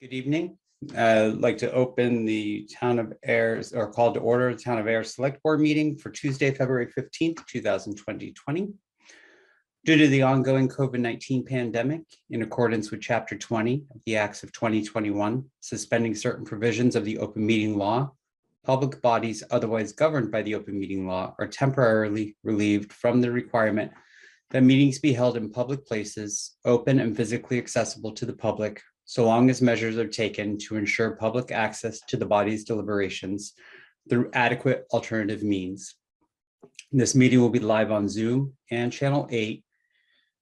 Good evening. I'd like to open the Town of Ayer's or call to order the Town of Ayer Select Board meeting for Tuesday, February 15th, 2020. Due to the ongoing COVID-19 pandemic, in accordance with Chapter 20 of the Acts of 2021, suspending certain provisions of the open meeting law, public bodies otherwise governed by the open meeting law are temporarily relieved from the requirement that meetings be held in public places, open and physically accessible to the public, so long as measures are taken to ensure public access to the body's deliberations through adequate alternative means. This meeting will be live on Zoom and Channel 8.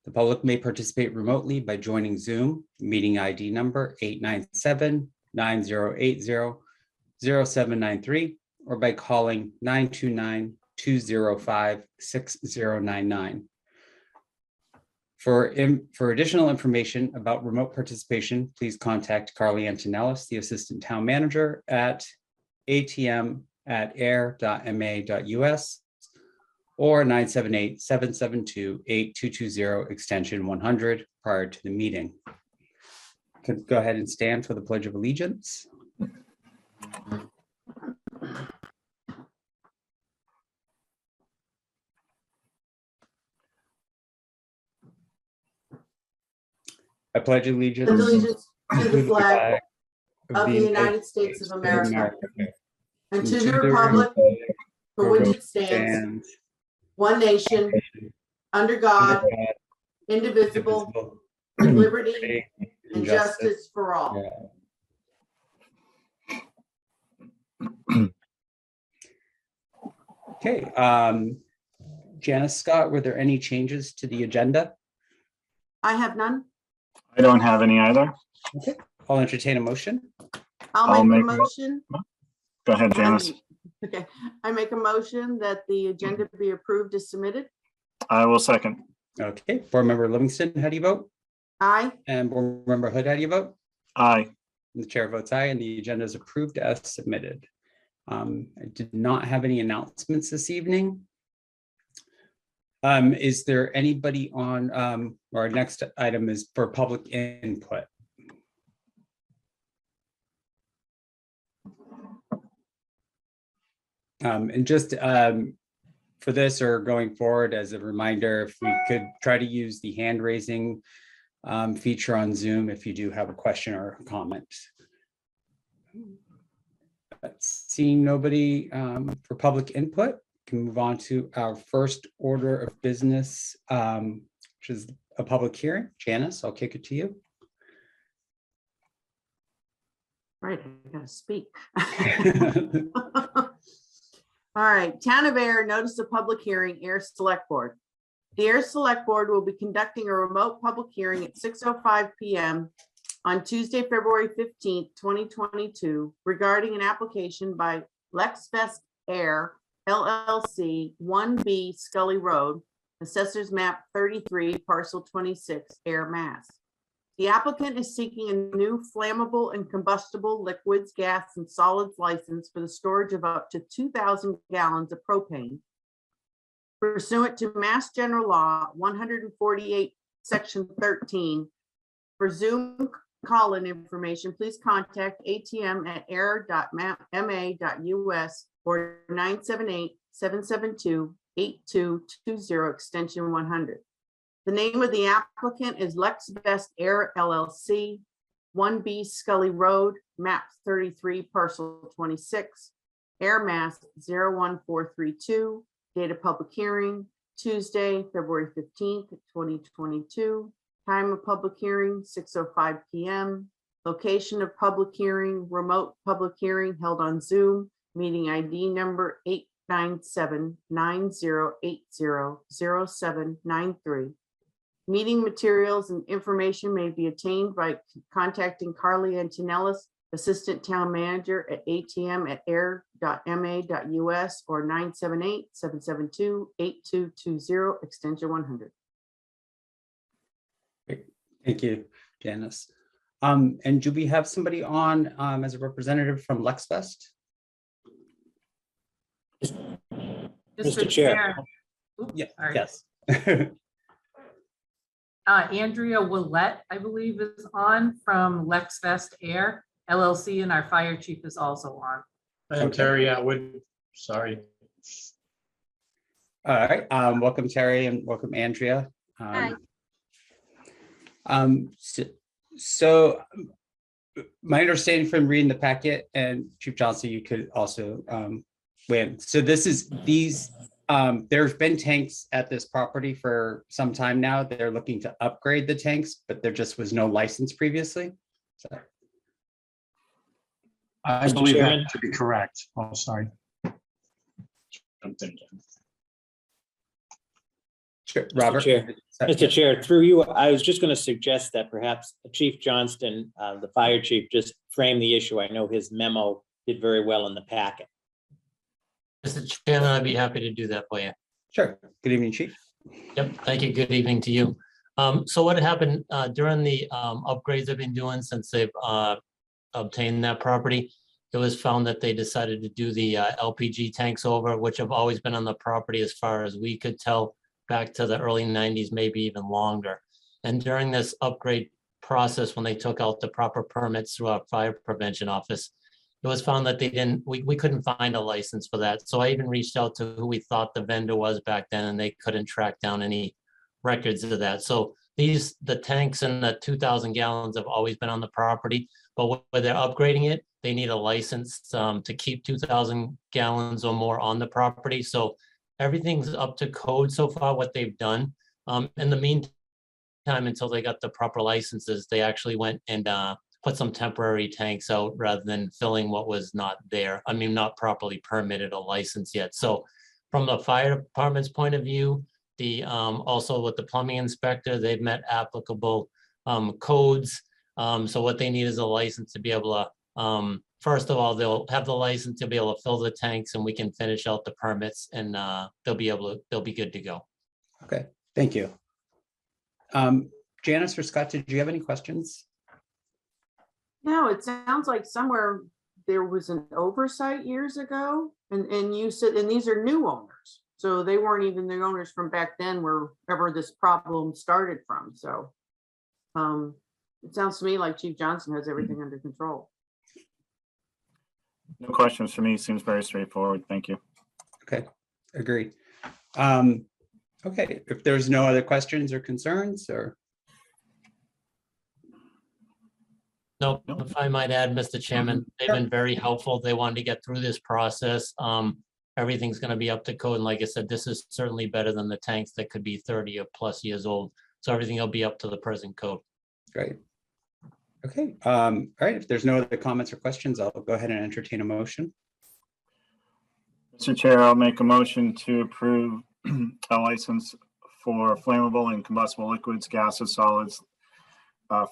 The public may participate remotely by joining Zoom, meeting ID number 897-9080-0793, or by calling 929-205-6099. For additional information about remote participation, please contact Carly Antonellis, the Assistant Town Manager, at atm@ayer.ma.us or 978-772-8220 extension 100 prior to the meeting. Could go ahead and stand for the Pledge of Allegiance. I pledge allegiance to the flag of the United States of America and to the republic for which it stands, one nation, under God, indivisible, with liberty and justice for all. Okay, Janice Scott, were there any changes to the agenda? I have none. I don't have any either. Okay, I'll entertain a motion. I'll make a motion. Go ahead, Janice. Okay, I make a motion that the agenda be approved as submitted. I will second. Okay, Board Member Livingston, how do you vote? Aye. And Board Member Hood, how do you vote? Aye. And the chair votes aye, and the agenda is approved as submitted. I did not have any announcements this evening. Is there anybody on, our next item is for public input. And just for this or going forward, as a reminder, if we could try to use the hand raising feature on Zoom if you do have a question or a comment. Seeing nobody for public input, can move on to our first order of business, which is a public hearing. Janice, I'll kick it to you. Right, I gotta speak. All right, Town of Ayer notice of public hearing, Ayer Select Board. The Ayer Select Board will be conducting a remote public hearing at 6:05 p.m. on Tuesday, February 15th, 2022, regarding an application by LexVest Ayer LLC, 1B Scully Road, Assessors Map 33, Parcel 26, Ayer, Mass. The applicant is seeking a new flammable and combustible liquids, gas, and solids license for the storage of up to 2,000 gallons of propane pursuant to Mass General Law 148, Section 13. For Zoom call-in information, please contact atm@ayer.ma.us or 978-772-8220 extension 100. The name of the applicant is LexVest Ayer LLC, 1B Scully Road, map 33, parcel 26, Ayer, Mass 01432. Date of public hearing, Tuesday, February 15th, 2022. Time of public hearing, 6:05 p.m. Location of public hearing, remote public hearing held on Zoom. Meeting ID number 897-9080-0793. Meeting materials and information may be obtained by contacting Carly Antonellis, Assistant Town Manager, at atm@ayer.ma.us or 978-772-8220 extension 100. Great. Thank you, Janice. And do we have somebody on as a representative from LexVest? Mr. Chair. Yeah, Sorry. yes. Andrea Willett, I believe, is on from Lex Vest Air LLC, and our fire chief is also on. I'm Terry Atwood, sorry. All right, welcome Terry and welcome Andrea. Hi. So my understanding from reading the packet, and Chief Johnson, you could also weigh in. So there's been tanks at this property for some time now. They're looking to upgrade the tanks, but there just was no license previously. So. I Mr. believe Chairman? that to be correct. Oh, sorry. Sure, Robert. Mr. Chair, through you, I was just going to suggest that perhaps Chief Johnston, the fire chief, just frame the issue. I know his memo did very well in the packet. Mr. Chairman, I'd be happy to do that for you. Sure. Good evening, Chief. Yep, thank you. Good evening to you. So what happened during the upgrades they've been doing since they've obtained that property, it was found that they decided to do the LPG tanks over, which have always been on the property as far as we could tell, back to the early 90s, maybe even longer. And during this upgrade process, when they took out the proper permits through our fire prevention office, it was found that we couldn't find a license for that. So I even reached out to who we thought the vendor was back then, and they couldn't track down any records of that. So the tanks and the 2,000 gallons have always been on the property, but when they're upgrading it, they need a license to keep 2,000 gallons or more on the property. So everything's up to code so far, what they've done. In the meantime, until they got the proper licenses, they actually went and put some temporary tanks out rather than filling what was not there. I mean, not properly permitted or licensed yet. So from the fire department's point of view, also with the plumbing inspector, they've met applicable codes. So what they need is a license to be able to, first of all, they'll have the license to be able to fill the tanks, and we can finish out the permits, and they'll be good to go. Okay, thank you. Janice or Scott, did you have any questions? No, it sounds like somewhere there was an oversight years ago, and you said, and these are new owners. So they weren't even the owners from back then, wherever this problem started from. So it sounds to me like Chief Johnson has everything under control. No questions for me. Seems very straightforward. Thank you. Okay, agreed. Okay, if there's no other questions or concerns, or No, if I might add, Mr. Chairman, they've been very helpful. They wanted to get through this process. Everything's going to be up to code. And like I said, this is certainly better than the tanks that could be 30 or plus years old. So everything will be up to the present code. great. Okay, all right, if there's no other comments or questions, I'll go ahead and entertain a motion. Mr. Chair, I'll make a motion to approve a license for flammable and combustible liquids, gases, solids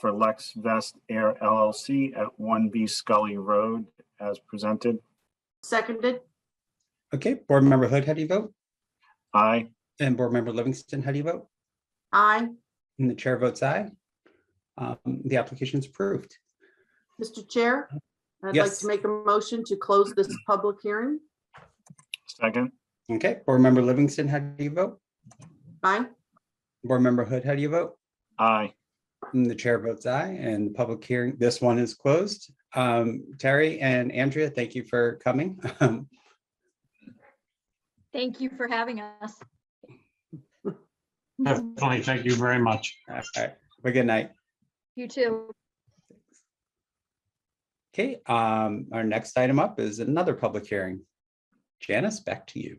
for Lex Vest Air LLC at 1B Scully Road as presented. Seconded. Okay, Board Member Hood, how do you vote? Aye. And Board Member Livingston, how do you vote? Aye. And the chair votes aye. The application is approved. Mr. Chair, I'd like Yes. to make a motion to close this public hearing. Second. Okay, Board Member Livingston, how do you vote? Aye. Board Member Hood, how do you vote? Aye. And the chair votes aye, and the public hearing, this one is closed. Terry and Andrea, thank you for coming. Thank you for having us. Definitely, thank you very much. All right, have a good night. You too. Okay, our next item up is another public hearing. Janice, back to you.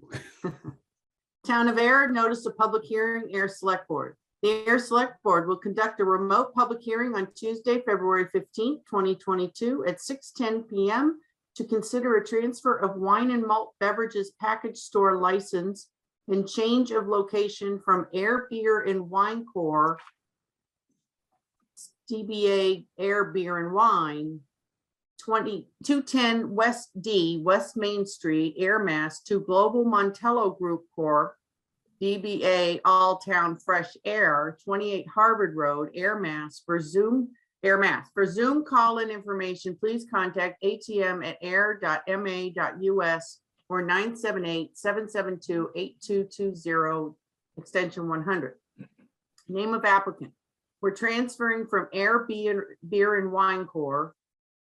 Town of Ayer, notice of public hearing, Ayer Select Board. The Ayer Select Board will conduct a remote public hearing on Tuesday, February 15th, 2022 at 6:10 p.m. to consider a transfer of wine and malt beverages package store license and change of location from Ayer Beer and Wine Corp. DBA Ayer Beer and Wine, 210 West D, West Main Street, Ayer, Mass. To Global Montello Group Corp., DBA All Town Fresh Air, 28 Harvard Road, Ayer, Mass. For Zoom call-in information, please contact atm@ayer.ma.us or 978-772-8220, extension 100. Name of applicant, We're transferring from Air Beer and Wine Corp.,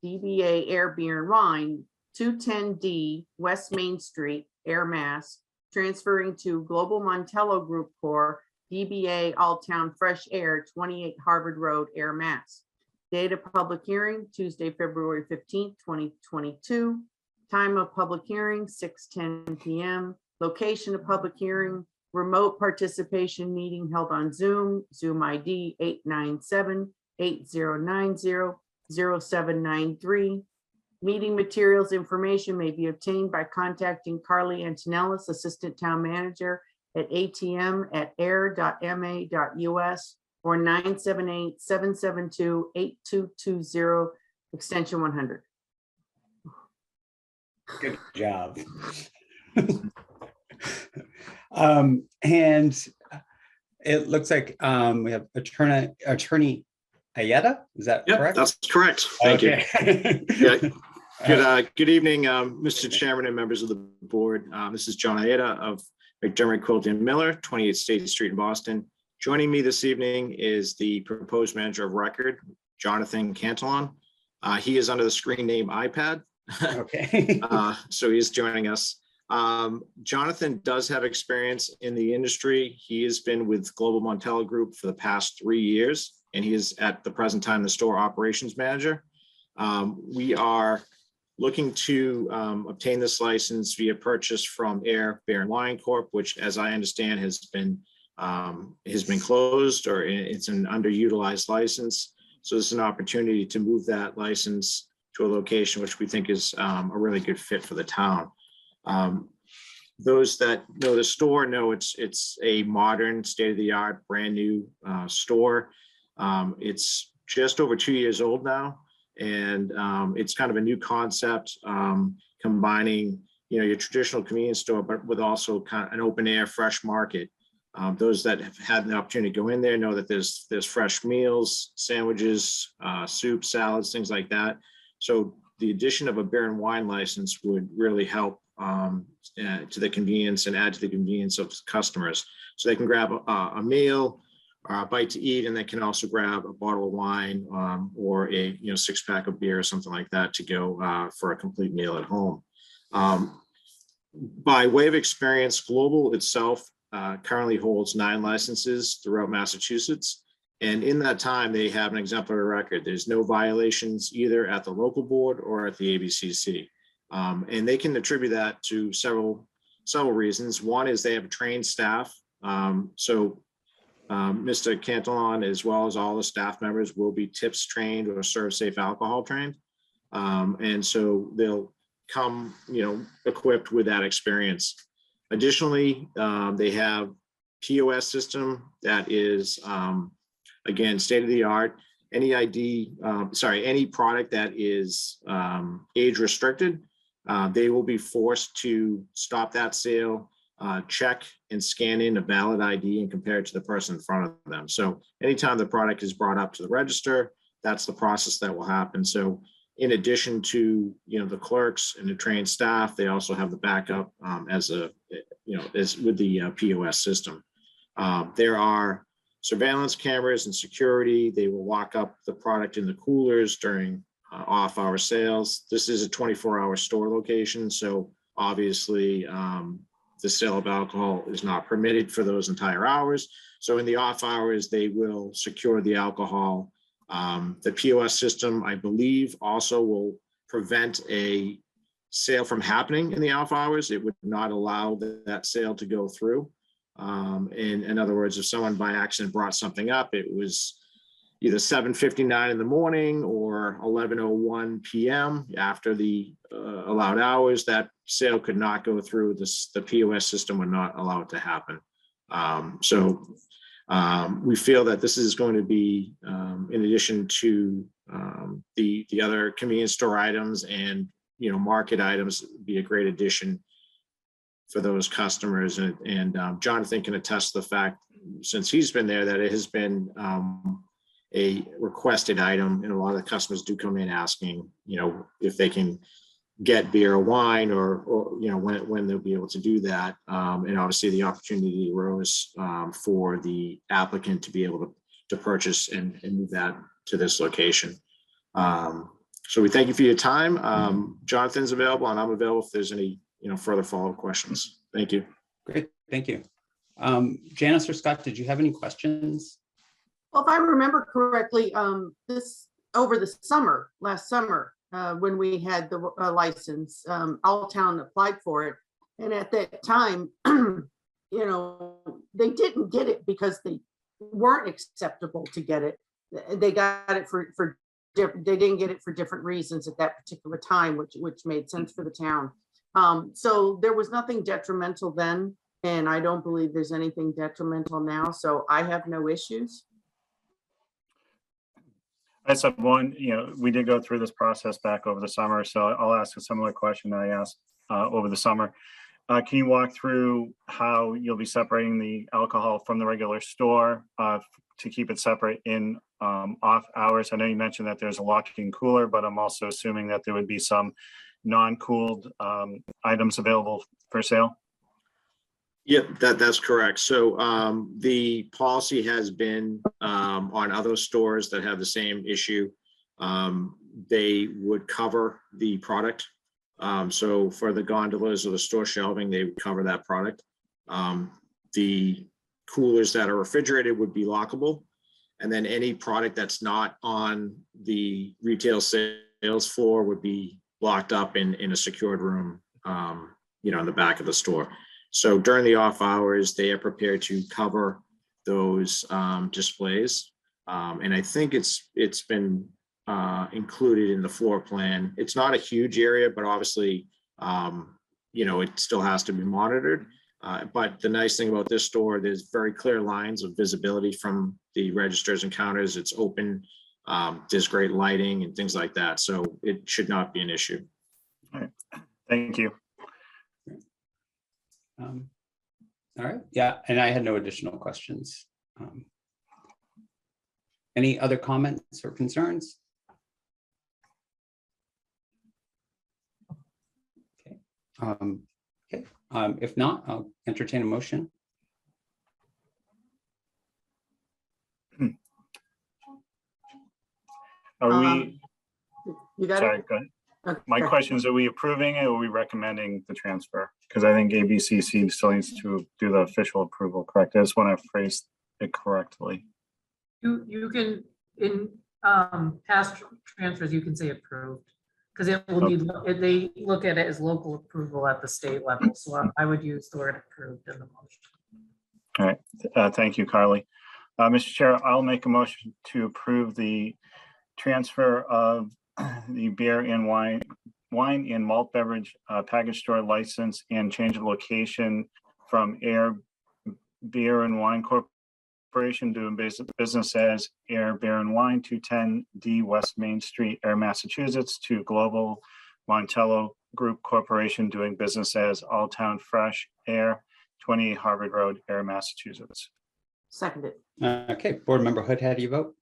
DBA Air Beer and Wine, 210D West Main Street, Air Mass, transferring to Global Montello Group Corp., DBA Alltown Fresh Air, 28 Harvard Road, Air Mass. Date of public hearing, Tuesday, February 15th, 2022. Time of public hearing, 6:10 p.m. Location of public hearing, remote participation meeting held on Zoom, Zoom ID 897-8090-0793. Meeting materials information may be obtained by contacting Carly Antonellis, Assistant Town Manager at atm@air.ma.us or 978-772-8220, extension 100. Good job. And it looks like we have attorney Ayer, is that Yep, correct? that's correct. Thank you. Okay. Yeah. Good evening, Mr. Chairman and members of the board. This is John Ayer of McDermott, Quilty and Miller, 28 State Street in Boston. Joining me this evening is the proposed manager of record, Jonathan Cantillon. He is under the screen name iPad. Okay. So he's joining us. Jonathan does have experience in the industry. He has been with Global Montello Group for the past 3 years, and he is at the present time the store operations manager. We are looking to obtain this license via purchase from Air Beer and Wine Corp., which, as I understand, has been closed, or it's an underutilized license. So this is an opportunity to move that license to a location which we think is a really good fit for the town. Those that know the store know it's a modern, state-of-the-art, brand new store. It's just over 2 years old now, and it's kind of a new concept, combining your traditional convenience store, but with also kind of an open air fresh market. Those that have had the opportunity to go in there know that there's fresh meals, sandwiches, soup, salads, things like that. So the addition of a beer and wine license would really help to the convenience and add to the convenience of customers. So they can grab a meal or a bite to eat, and they can also grab a bottle of wine or a 6-pack of beer or something like that to go for a complete meal at home. By way of experience, Global itself currently holds 9 licenses throughout Massachusetts. And in that time, they have an exemplary record. There's no violations either at the local board or at the ABCC. And they can attribute that to several reasons. One is they have a trained staff. Mr. Cantillon, as well as all the staff members, will be TIPS trained or serve safe alcohol trained. And so they'll come, equipped with that experience. Additionally, they have POS system that is, again, state of the art. Any product that is age restricted, they will be forced to stop that sale, check and scan in a valid ID and compare it to the person in front of them. So anytime the product is brought up to the register, that's the process that will happen. So in addition to the clerks and the trained staff, they also have the backup as with the POS system. There are surveillance cameras and security. They will lock up the product in the coolers during off-hour sales. This is a 24-hour store location, so obviously the sale of alcohol is not permitted for those entire hours. So in the off hours, they will secure the alcohol. The POS system, I believe, also will prevent a sale from happening in the off hours. It would not allow that sale to go through. In other words, if someone by accident brought something up, it was either 7:59 in the morning or 11:01 p.m. after the allowed hours, that sale could not go through. The POS system would not allow it to happen. We feel that this is going to be, in addition to the other convenience store items and market items, be a great addition for those customers. And Jonathan can attest to the fact, since he's been there, that it has been a requested item, and a lot of the customers do come in asking, if they can get beer or wine, or when they'll be able to do that. And obviously the opportunity arose for the applicant to be able to purchase and move that to this location. So we thank you for your time. Jonathan's available and I'm available if there's any, further follow-up questions. Thank you. Great, thank you. Janice or Scott, did you have any questions? Well, if I remember correctly, over the summer, last summer, when we had the license, Alltown applied for it. And at that time, they didn't get it because they weren't acceptable to get it. They got it they didn't get it for different reasons at that particular time, which made sense for the town. So there was nothing detrimental then, and I don't believe there's anything detrimental now. So I have no issues. I said one, we did go through this process back over the summer, so I'll ask a similar question that I asked over the summer. Can you walk through how you'll be separating the alcohol from the regular store to keep it separate in off hours? I know you mentioned that there's a lock-in cooler, but I'm also assuming that there would be some non-cooled items available for sale. Yep, that's correct. So the policy has been on other stores that have the same issue. They would cover the product. So for the gondolas or the store shelving, they would cover that product. The coolers that are refrigerated would be lockable. And then any product that's not on the retail sales floor would be locked up in a secured room, in the back of the store. So during the off hours, they are prepared to cover those displays. And I think it's been included in the floor plan. It's not a huge area, but obviously, it still has to be monitored. But the nice thing about this store, there's very clear lines of visibility from the registers and counters. It's open. There's great lighting and things like that. So it should not be an issue. All right. Thank you. All right, yeah, and I had no additional questions. Any other comments or concerns? Okay, if not, I'll entertain a motion. Are we, You got sorry, it? go ahead. Okay. My question is, are we approving it or are we recommending the transfer? Because I think ABCC still needs to do the official approval, correct? I just want to phrase it correctly. You can, in past transfers, you can say approved, because it will need, they look at it as local approval at the state level. So I would use the word approved in the motion. All right, thank you, Carly. Mr. Chair, I'll make a motion to approve the transfer of the beer and wine and malt beverage package store license and change of location from Ayer Beer and Wine Corporation doing business as Ayer Beer and Wine, 210D West Main Street, Ayer, Massachusetts, to Global Montello Group Corporation doing business as Alltown Fresh Ayer, 28 Harvard Road, Ayer, Massachusetts. Seconded. Okay, Board Member Hood, how do you vote?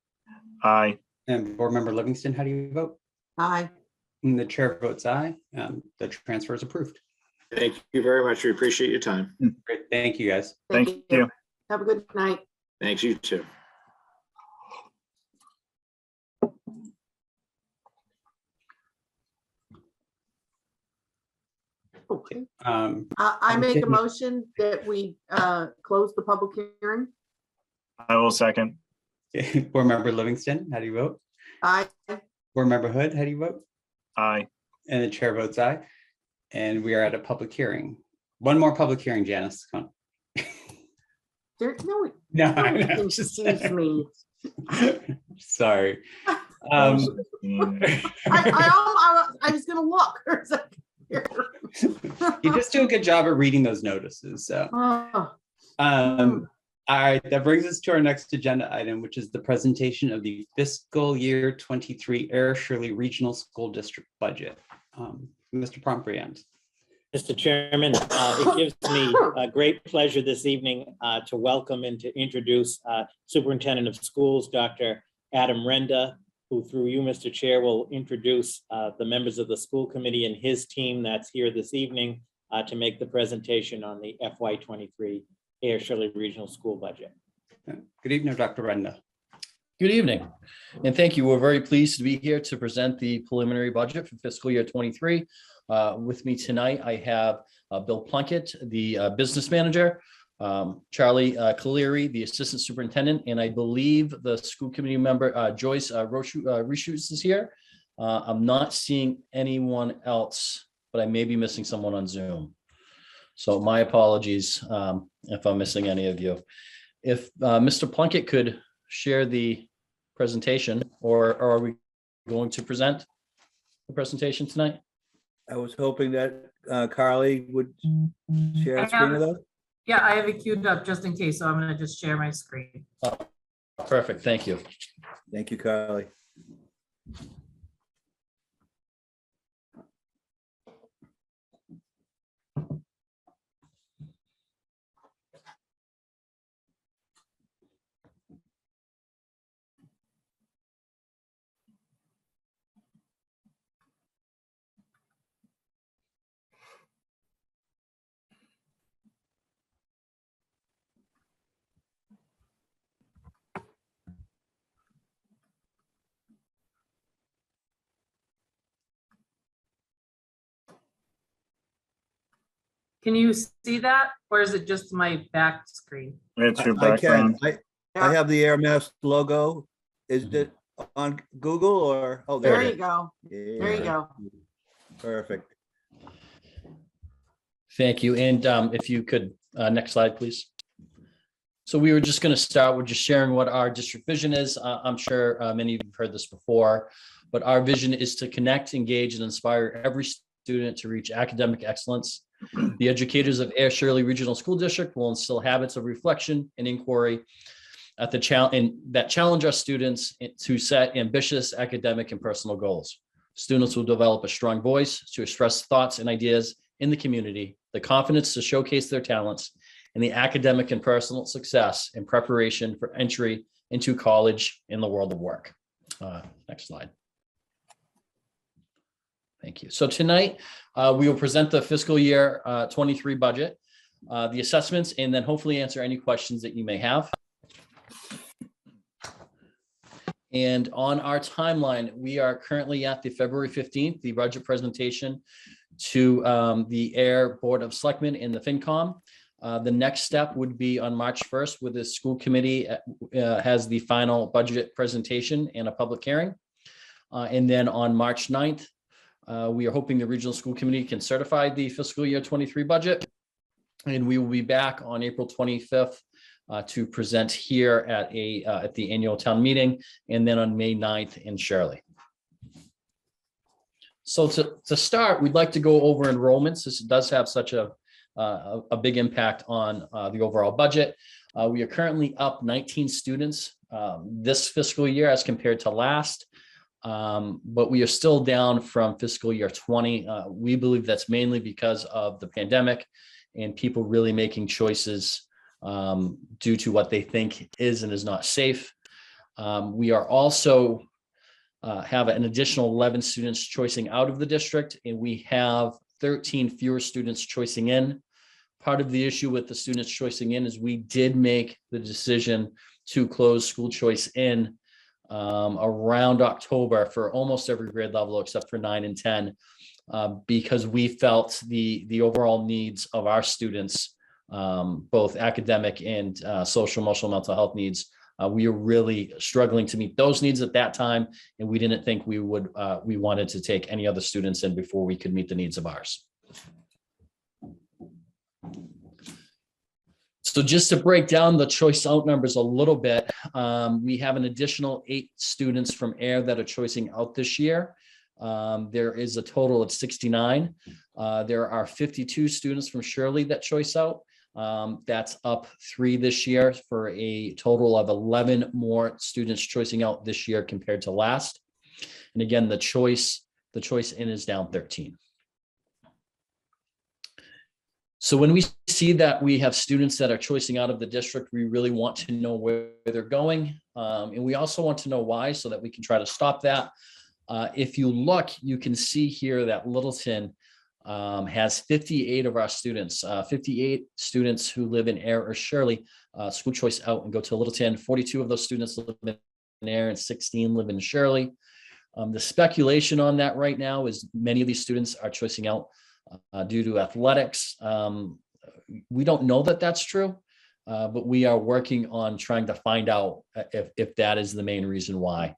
Aye. And Board Member Livingston, how do you vote? Aye. And the chair votes aye. The transfer is approved. Thank you very much. We appreciate your time. Great, thank you, guys. Thank you. Have a good night. Thanks, you too. Okay. Um, I make a motion that we close the public hearing. I will second. Board Member Livingston, how do you vote? Aye. Board Member Hood, how do you vote? Aye. And the chair votes aye. And we are at a public hearing. One more public hearing, Janice. Come on. No, No, I know, confuse just- me. Sorry. I was gonna look. You just do a good job at reading those notices. So, Oh, all right, that brings us to our next agenda item, which is the presentation of the fiscal year 23 Ayer Shirley Regional School District budget. Mr. Pombriand. Mr. Chairman, it gives me a great pleasure this evening to welcome and to introduce Superintendent of Schools, Dr. Adam Renda, who through you, Mr. Chair, will introduce the members of the school committee and his team that's here this evening to make the presentation on the FY23 Ayer Shirley Regional School budget. Good evening, Dr. Renda. Good evening, and thank you. We're very pleased to be here to present the preliminary budget for fiscal year 23. With me tonight, I have Bill Plunkett, the business manager, Charlie Caleri, the assistant superintendent, and I believe the school committee member, Joyce Reshus is here. I'm not seeing anyone else, but I may be missing someone on Zoom. So my apologies if I'm missing any of you. If Mr. Plunkett could share the presentation, or are we going to present the presentation tonight? I was hoping that Carly would share a screen with us. Yeah, I have it queued up just in case, so I'm gonna just share my screen. Perfect, thank you. Thank you, Carly. Can you see that, or is it just my back screen? It's your I can. background. I have the Air Mass logo. Is it on Google or? Oh, There there you it go. is. There you go. Perfect. Thank you. And if you could, next slide, please. So we were just going to start with just sharing what our district vision is. I'm sure many of you have heard this before, but our vision is to connect, engage, and inspire every student to reach academic excellence. The educators of Ayer Shirley Regional School District will instill habits of reflection and inquiry at that challenge our students to set ambitious academic and personal goals. Students will develop a strong voice to express thoughts and ideas in the community, the confidence to showcase their talents, and the academic and personal success in preparation for entry into college in the world of work. Next slide. Thank you. So tonight, we will present the fiscal year 23 budget, the assessments, and then hopefully answer any questions that you may have. And on our timeline, we are currently at the February 15th, the budget presentation to the Ayer Board of Selectmen and the FinCom. The next step would be on March 1st, with the school committee has the final budget presentation and a public hearing. And then on March 9th, we are hoping the regional school committee can certify the fiscal year 23 budget. And we will be back on April 25th to present here at the annual town meeting, and then on May 9th in Shirley. So to start, we'd like to go over enrollments. This does have such a big impact on the overall budget. We are currently up 19 students this fiscal year as compared to last. But we are still down from fiscal year 20. We believe that's mainly because of the pandemic and people really making choices due to what they think is and is not safe. We are also have an additional 11 students choicing out of the district, and we have 13 fewer students choicing in. Part of the issue with the students choicing in is we did make the decision to close school choice in around October for almost every grade level except for 9 and 10, because we felt the overall needs of our students, both academic and social, emotional, mental health needs, we were really struggling to meet those needs at that time, and we didn't think we wanted to take any other students in before we could meet the needs of ours. So just to break down the choice out numbers a little bit, we have an additional 8 students from Ayer that are choicing out this year. There is a total of 69. There are 52 students from Shirley that choice out. That's up 3 this year for a total of 11 more students choicing out this year compared to last. And again, the choice in is down 13. So when we see that we have students that are choicing out of the district, we really want to know where they're going. And we also want to know why, so that we can try to stop that. If you look, you can see here that Littleton has 58 of our students, 58 students who live in Ayer or Shirley, school choice out and go to Littleton. 42 of those students live in Ayer, and 16 live in Shirley. The speculation on that right now is many of these students are choicing out due to athletics. We don't know that that's true, but we are working on trying to find out if that is the main reason why.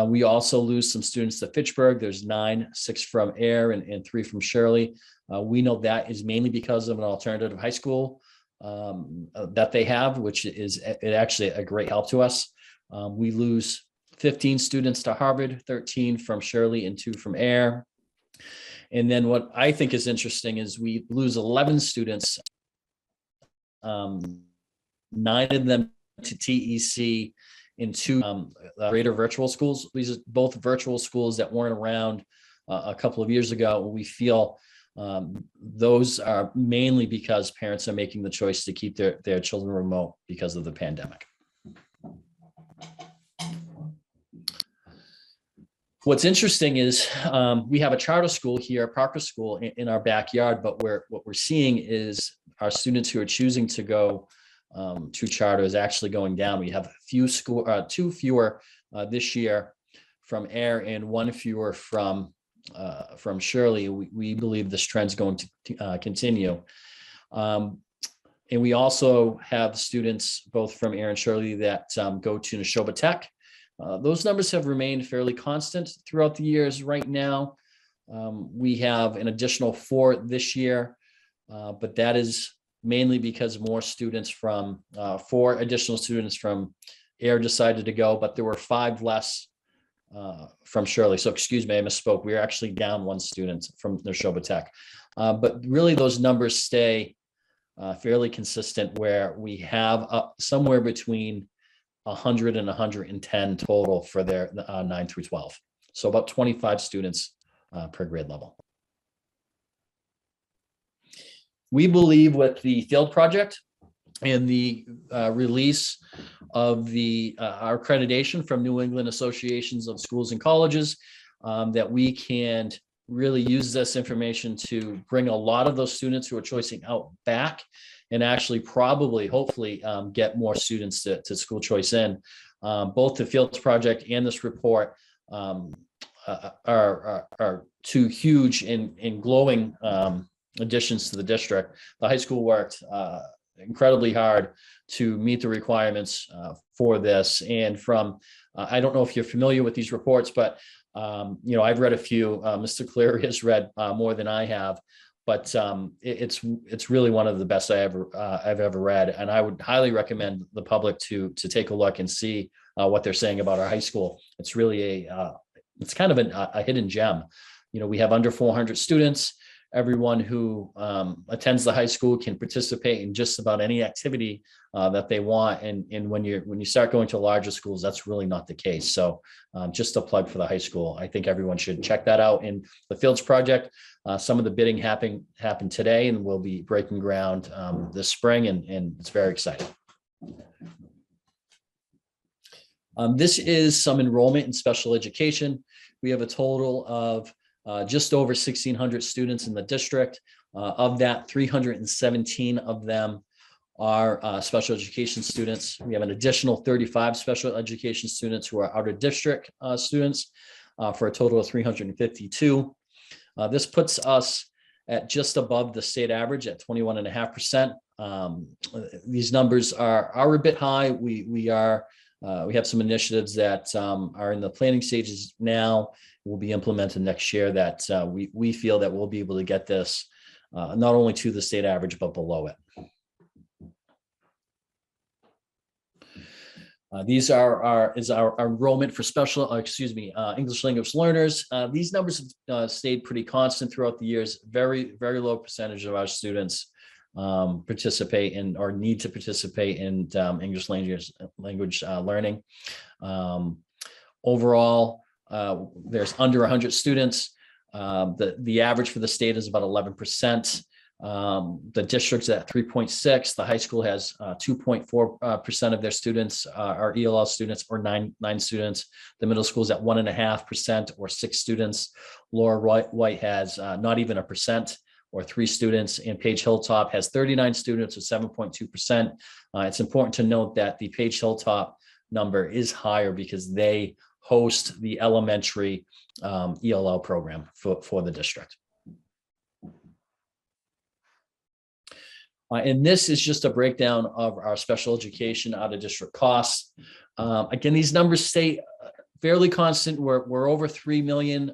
We also lose some students to Fitchburg. There's 9, 6 from Ayer and 3 from Shirley. We know that is mainly because of an alternative high school that they have, which is actually a great help to us. We lose 15 students to Harvard, 13 from Shirley and 2 from Ayer. And then what I think is interesting is we lose 11 students, 9 of them to TEC and 2 greater virtual schools. These are both virtual schools that weren't around a couple of years ago. We feel those are mainly because parents are making the choice to keep their children remote because of the pandemic. What's interesting is we have a charter school here, Parker School, in our backyard, but what we're seeing is our students who are choosing to go to charter is actually going down. We have 2 fewer this year from Ayer and 1 fewer from Shirley. We believe this trend's going to continue. And we also have students both from Ayer and Shirley that go to Neshoba Tech. Those numbers have remained fairly constant throughout the years. Right now, we have an additional 4 this year, but that is mainly because more students from 4 additional students from Ayer decided to go, but there were 5 less from Shirley. So excuse me, I misspoke. We are actually down 1 student from Neshoba Tech. But really those numbers stay fairly consistent where we have somewhere between 100 and 110 total for their 9 through 12. So about 25 students per grade level. We believe with the field project and the release of our accreditation from New England Associations of Schools and Colleges, that we can really use this information to bring a lot of those students who are choicing out back and actually probably, hopefully, get more students to school choice in. Both the Fields Project and this report are 2 huge and glowing additions to the district. The high school worked incredibly hard to meet the requirements for this. And from, I don't know if you're familiar with these reports, but I've read a few. Mr. Cleary has read more than I have. But it's really one of the best I've ever read, and I would highly recommend the public to take a look and see what they're saying about our high school. It's really it's kind of a hidden gem. We have under 400 students. Everyone who attends the high school can participate in just about any activity that they want. And when you start going to larger schools, that's really not the case. So just a plug for the high school. I think everyone should check that out. In the Fields Project, some of the bidding happened today, and we'll be breaking ground this spring, and it's very exciting. This is some enrollment in special education. We have a total of just over 1,600 students in the district. Of that, 317 of them are special education students. We have an additional 35 special education students who are out of district students for a total of 352. This puts us at just above the state average at 21.5%. These numbers are a bit high. We have some initiatives that are in the planning stages now, will be implemented next year, that we feel that we'll be able to get this not only to the state average, but below it. These are our enrollment for special, English language learners. These numbers have stayed pretty constant throughout the years. Very, very low percentage of our students participate in or need to participate in English language learning. Overall, there's under 100 students. The average for the state is about 11%. The district's at 3.6. The high school has 2.4% of their students are ELL students, or nine students. The middle school is at 1.5%, or 6 students. Laura White has not even 1%, or 3 students, and Page Hilltop has 39 students, or 7.2%. It's important to note that the Page Hilltop number is higher because they host the elementary ELL program for the district. And this is just a breakdown of our special education out of district costs. Again, these numbers stay fairly constant. We're over 3 million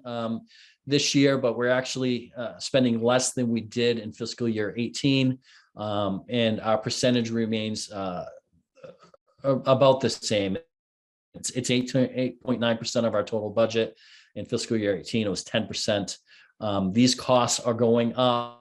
this year, but we're actually spending less than we did in fiscal year 18. And our percentage remains about the same. It's 8.9% of our total budget. In fiscal year 18, it was 10%. These costs are going up.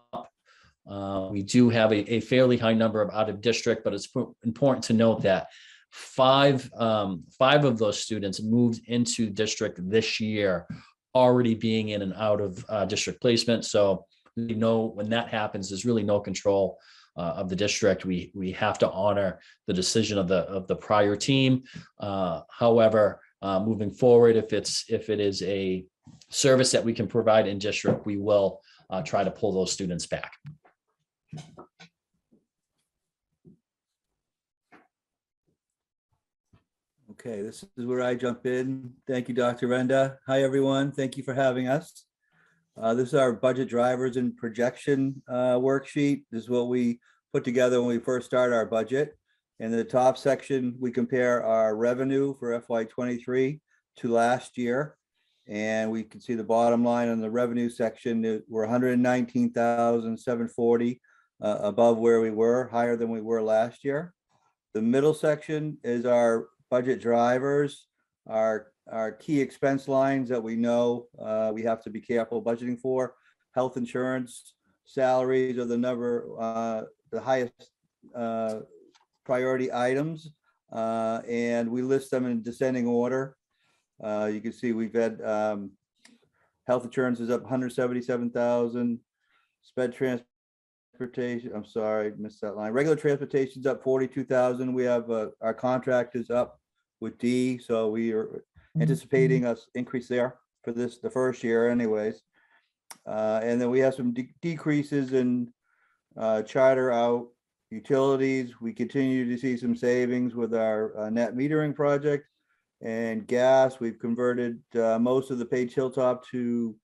We do have a fairly high number of out of district, but it's important to note that five of those students moved into district this year, already being in and out of district placement. So we know when that happens, there's really no control of the district. We have to honor the decision of the prior team. However, moving forward, if it is a service that we can provide in district, we will try to pull those students back. Okay, this is where I jump in. Thank you, Dr. Renda. Hi, everyone. Thank you for having us. This is our budget drivers and projection worksheet. This is what we put together when we first started our budget. In the top section, we compare our revenue for FY23 to last year. And we can see the bottom line on the revenue section, we're 119,740 above where we were, higher than we were last year. The middle section is our budget drivers, our key expense lines that we know we have to be careful budgeting for. Health insurance, salaries are the highest priority items, and we list them in descending order. You can see we've had health insurance is up 177,000, sped transportation, I'm sorry, missed that line. Regular transportation's up 42,000. We have our contract is up with D, so we are anticipating us increase there for the first year anyways. And then we have some decreases in charter out, utilities. We continue to see some savings with our net metering project. And gas, we've converted most of the Page Hilltop to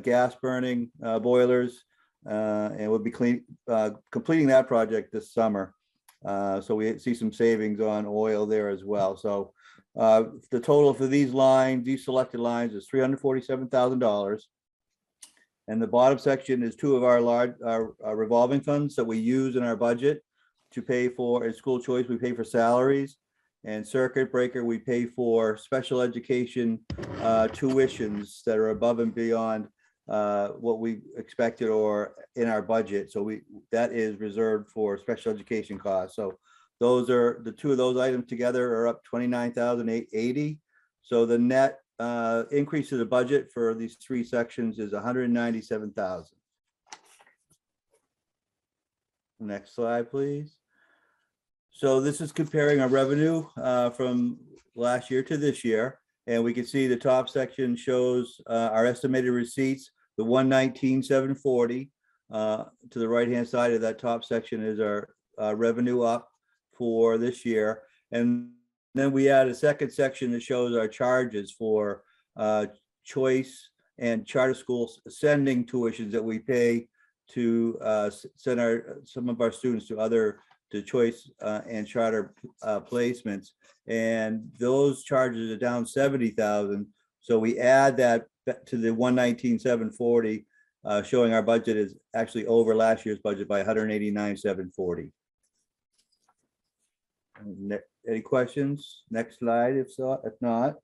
gas burning boilers, and we'll be completing that project this summer. So we see some savings on oil there as well. So the total for these lines, these selected lines, is $347,000. And the bottom section is two of our revolving funds that we use in our budget to pay for, in school choice, we pay for salaries. And circuit breaker, we pay for special education tuitions that are above and beyond what we expected or in our budget. So that is reserved for special education costs. So those are the two of those items together are up 29,880. So the net increase of the budget for these three sections is 197,000. Next slide, please. So this is comparing our revenue from last year to this year. And we can see the top section shows our estimated receipts, the 119,740. To the right-hand side of that top section is our revenue up for this year. And then we add a second section that shows our charges for choice and charter schools sending tuitions that we pay to send some of our students to choice and charter placements, and those charges are down 70,000. So we add that to the 119,740, showing our budget is actually over last year's budget by 189,740. Any questions? Next slide, if not.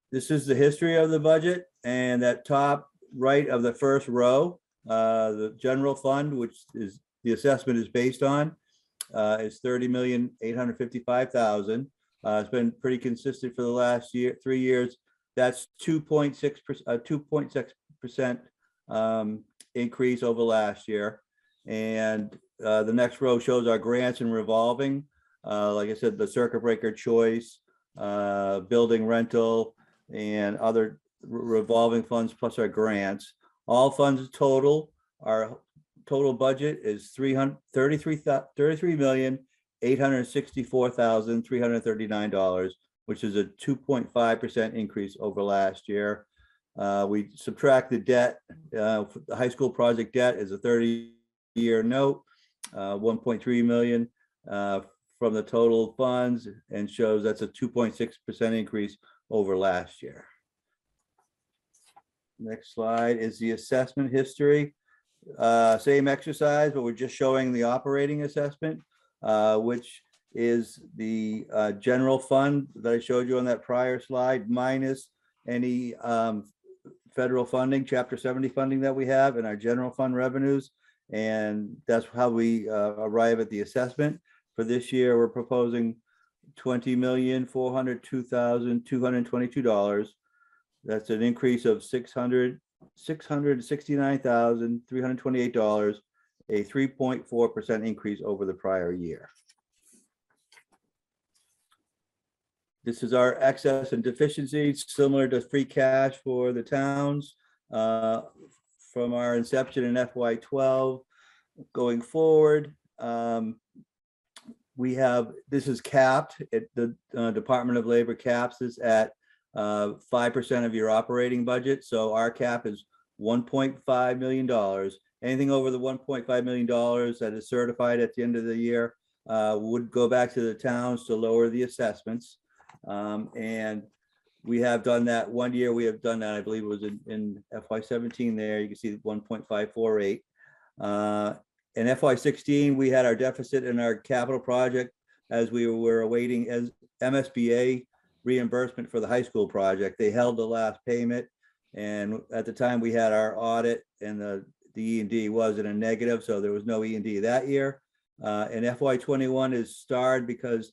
This is the history of the budget, and that top right of the first row, the general fund, which is the assessment is based on, is 30,855,000. It's been pretty consistent for the last 3 years. That's 2.6% increase over last year. And the next row shows our grants and revolving. Like I said, the circuit breaker choice, building rental, and other revolving funds plus our grants. All funds total, our total budget is $33,830,000. $864,339, which is a 2.5% increase over last year. We subtract the debt. The high school project debt is a 30-year note, 1.3 million from the total funds, and shows that's a 2.6% increase over last year. Next slide is the assessment history. Same exercise, but we're just showing the operating assessment, which is the general fund that I showed you on that prior slide, minus any federal funding, Chapter 70 funding that we have in our general fund revenues. And that's how we arrive at the assessment. For this year, we're proposing $20,402,222. That's an increase of $669,328, a 3.4% increase over the prior year. This is our excess and deficiencies, similar to free cash for the towns from our inception in FY12 going forward. We have, this is capped at the Department of Labor caps this at 5% of your operating budget. So our cap is $1.5 million. Anything over the $1.5 million that is certified at the end of the year would go back to the towns to lower the assessments. And we have done that one year. We have done that, I believe it was in FY17 there. You can see 1.548. In FY16, we had our deficit in our capital project as we were awaiting as MSBA reimbursement for the high school project. They held the last payment. And at the time we had our audit and the E&D was in a negative. So there was no E&D that year. And FY21 is starred because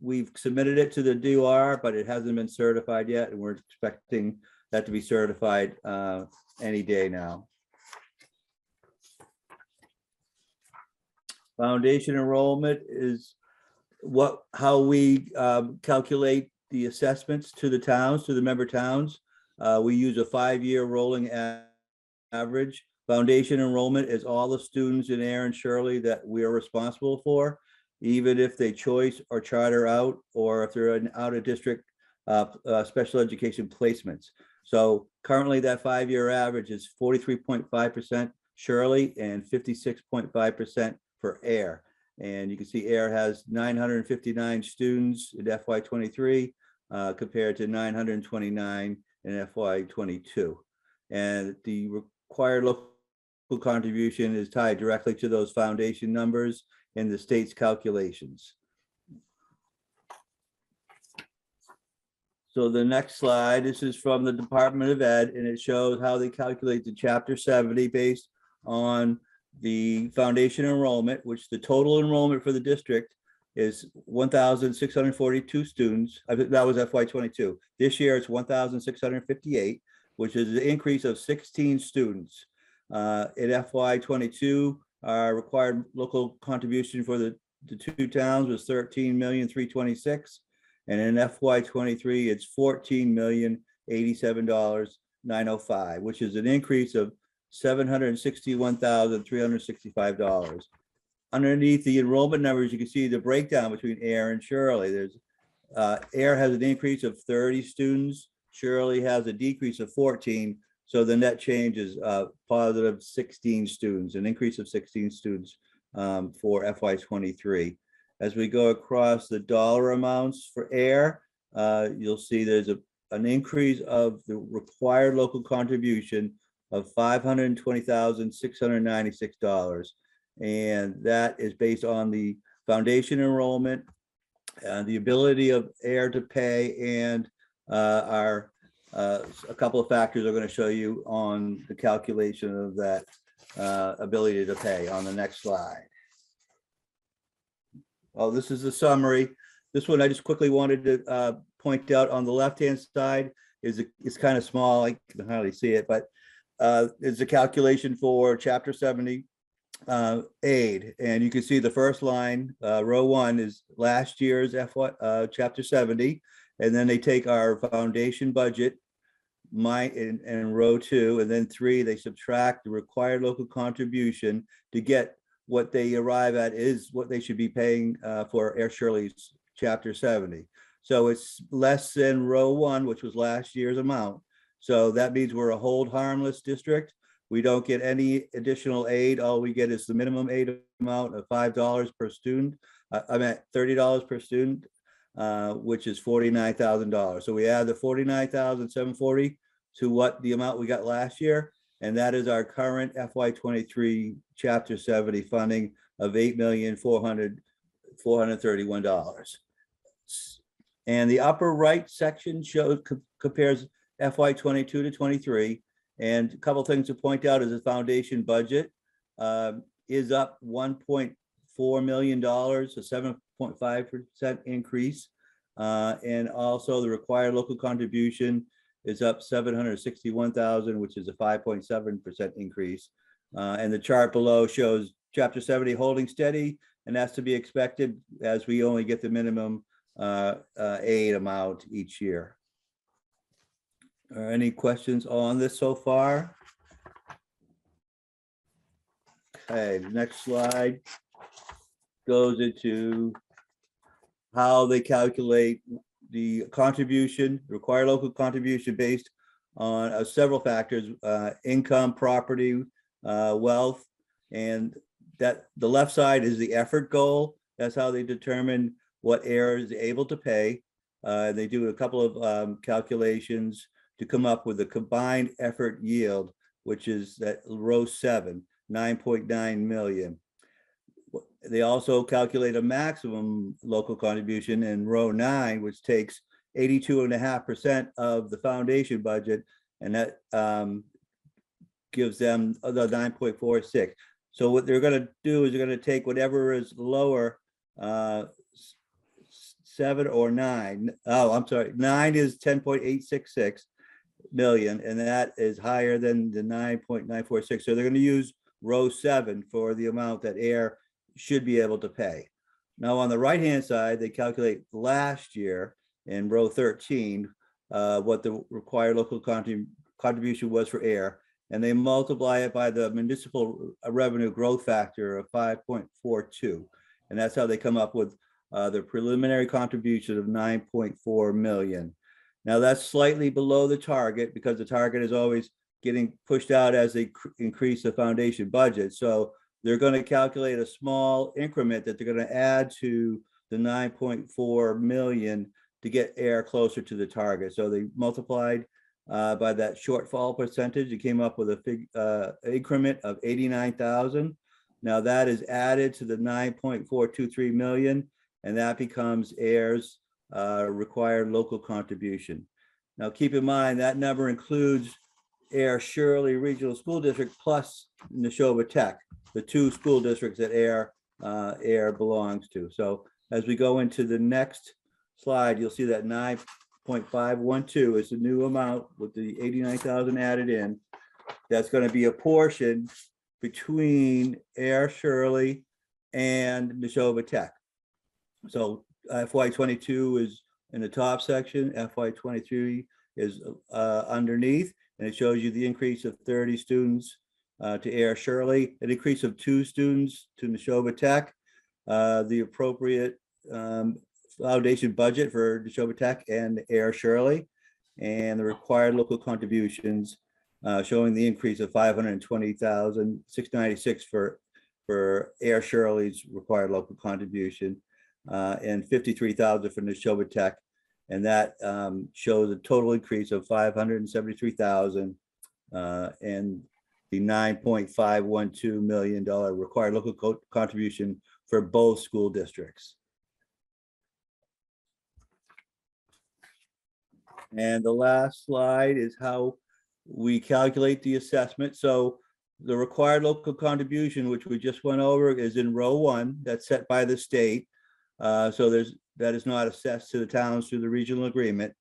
we've submitted it to the DOR, but it hasn't been certified yet. And we're expecting that to be certified any day now. Foundation enrollment is how we calculate the assessments to the towns, to the member towns. We use a 5-year rolling average. Foundation enrollment is all the students in Ayer and Shirley that we are responsible for, even if they choice or charter out, or if they're in out of district special education placements. So currently that 5-year average is 43.5% Shirley and 56.5% for Ayer. And you can see Ayer has 959 students in FY23 compared to 929 in FY22. And the required local contribution is tied directly to those foundation numbers in the state's calculations. So the next slide, this is from the Department of Ed, and it shows how they calculate the Chapter 70 based on the foundation enrollment, which the total enrollment for the district is 1,642 students. I think that was FY22. This year it's 1,658, which is an increase of 16 students. In FY22, our required local contribution for the two towns was $13,326,000, and in FY23 it's $14,087,905, which is an increase of $761,365. Underneath the enrollment numbers, you can see the breakdown between Ayer and Shirley. There's Ayer has an increase of 30 students. Shirley has a decrease of 14. So the net change is positive 16 students, an increase of 16 students for FY23. As we go across the dollar amounts for Ayer, you'll see there's an increase of the required local contribution of $520,696. And that is based on the foundation enrollment, the ability of Ayer to pay, and a couple of factors I'm going to show you on the calculation of that ability to pay on the next slide. Oh, this is the summary. This one I just quickly wanted to point out on the left-hand side is it's kind of small. I can hardly see it, but it's a calculation for Chapter 70 aid. And you can see the first line, row 1 is last year's Chapter 70. And then they take our foundation budget, and row 2, and then 3, they subtract the required local contribution to get what they arrive at is what they should be paying for Air Shirley's Chapter 70. So it's less than row 1, which was last year's amount. So that means we're a hold harmless district. We don't get any additional aid. All we get is the minimum aid amount of $5 per student. I meant $30 per student, which is $49,000. So we add the $49,740 to what the amount we got last year. And that is our current FY23 Chapter 70 funding of $8,431. And the upper right section compares FY22 to 23. And a couple things to point out is the foundation budget is up $1.4 million, a 7.5% increase. And also the required local contribution is up $761,000, which is a 5.7% increase. And the chart below shows Chapter 70 holding steady, and that's to be expected as we only get the minimum aid amount each year. Any questions on this so far? Okay, the next slide goes into how they calculate the contribution, required local contribution based on several factors, income, property, wealth, and that the left side is the effort goal. That's how they determine what Ayer is able to pay. They do a couple of calculations to come up with a combined effort yield, which is that row 7, 9.9 million. They also calculate a maximum local contribution in row 9, which takes 82.5% of the foundation budget, and that gives them the 9.46. So what they're going to do is they're going to take whatever is lower, 7 or 9. Oh, I'm sorry. 9 is 10.866 million, and that is higher than the 9.946. So they're going to use row 7 for the amount that Ayer should be able to pay. Now on the right hand side, they calculate last year in row 13 what the required local contribution was for Ayer, and they multiply it by the municipal revenue growth factor of 5.42, and that's how they come up with the preliminary contribution of 9.4 million. Now that's slightly below the target because the target is always getting pushed out as they increase the foundation budget. So they're going to calculate a small increment that they're going to add to the 9.4 million to get Ayer closer to the target. So they multiplied by that shortfall percentage. It came up with a increment of 89,000. Now that is added to the 9.423 million, and that becomes Ayer's required local contribution. Now keep in mind that number includes Ayer Shirley Regional School District plus Neshoba Tech, the 2 school districts that Ayer belongs to. So as we go into the next slide, you'll see that 9.512 is the new amount with the 89,000 added in. That's going to be a portion between Ayer Shirley and Neshoba Tech. So FY22 is in the top section, FY23 is underneath, and it shows you the increase of 30 students to Ayer Shirley, an increase of 2 students to Neshoba Tech, the appropriate foundation budget for Neshoba Tech and Ayer Shirley, and the required local contributions showing the increase of 520,696 for Ayer Shirley's required local contribution, and 53,000 for Neshoba Tech, and that shows a total increase of 573,000 and the $9.512 million required local contribution for both school districts. And the last slide is how we calculate the assessment. So the required local contribution, which we just went over, is in row 1, that's set by the state. So that is not assessed to the towns through the regional agreement.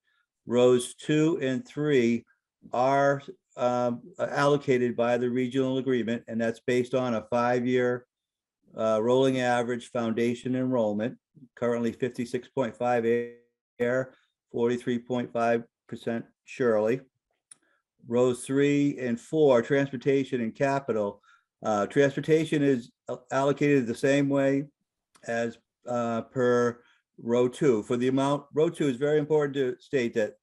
Rows 2 and 3 are allocated by the regional agreement, and that's based on a 5-year rolling average foundation enrollment, currently 56.5 Ayer, 43.5% Shirley. Rows 3 and 4, transportation and capital. Transportation is allocated the same way as per row 2. For the amount, row 2 is very important to state that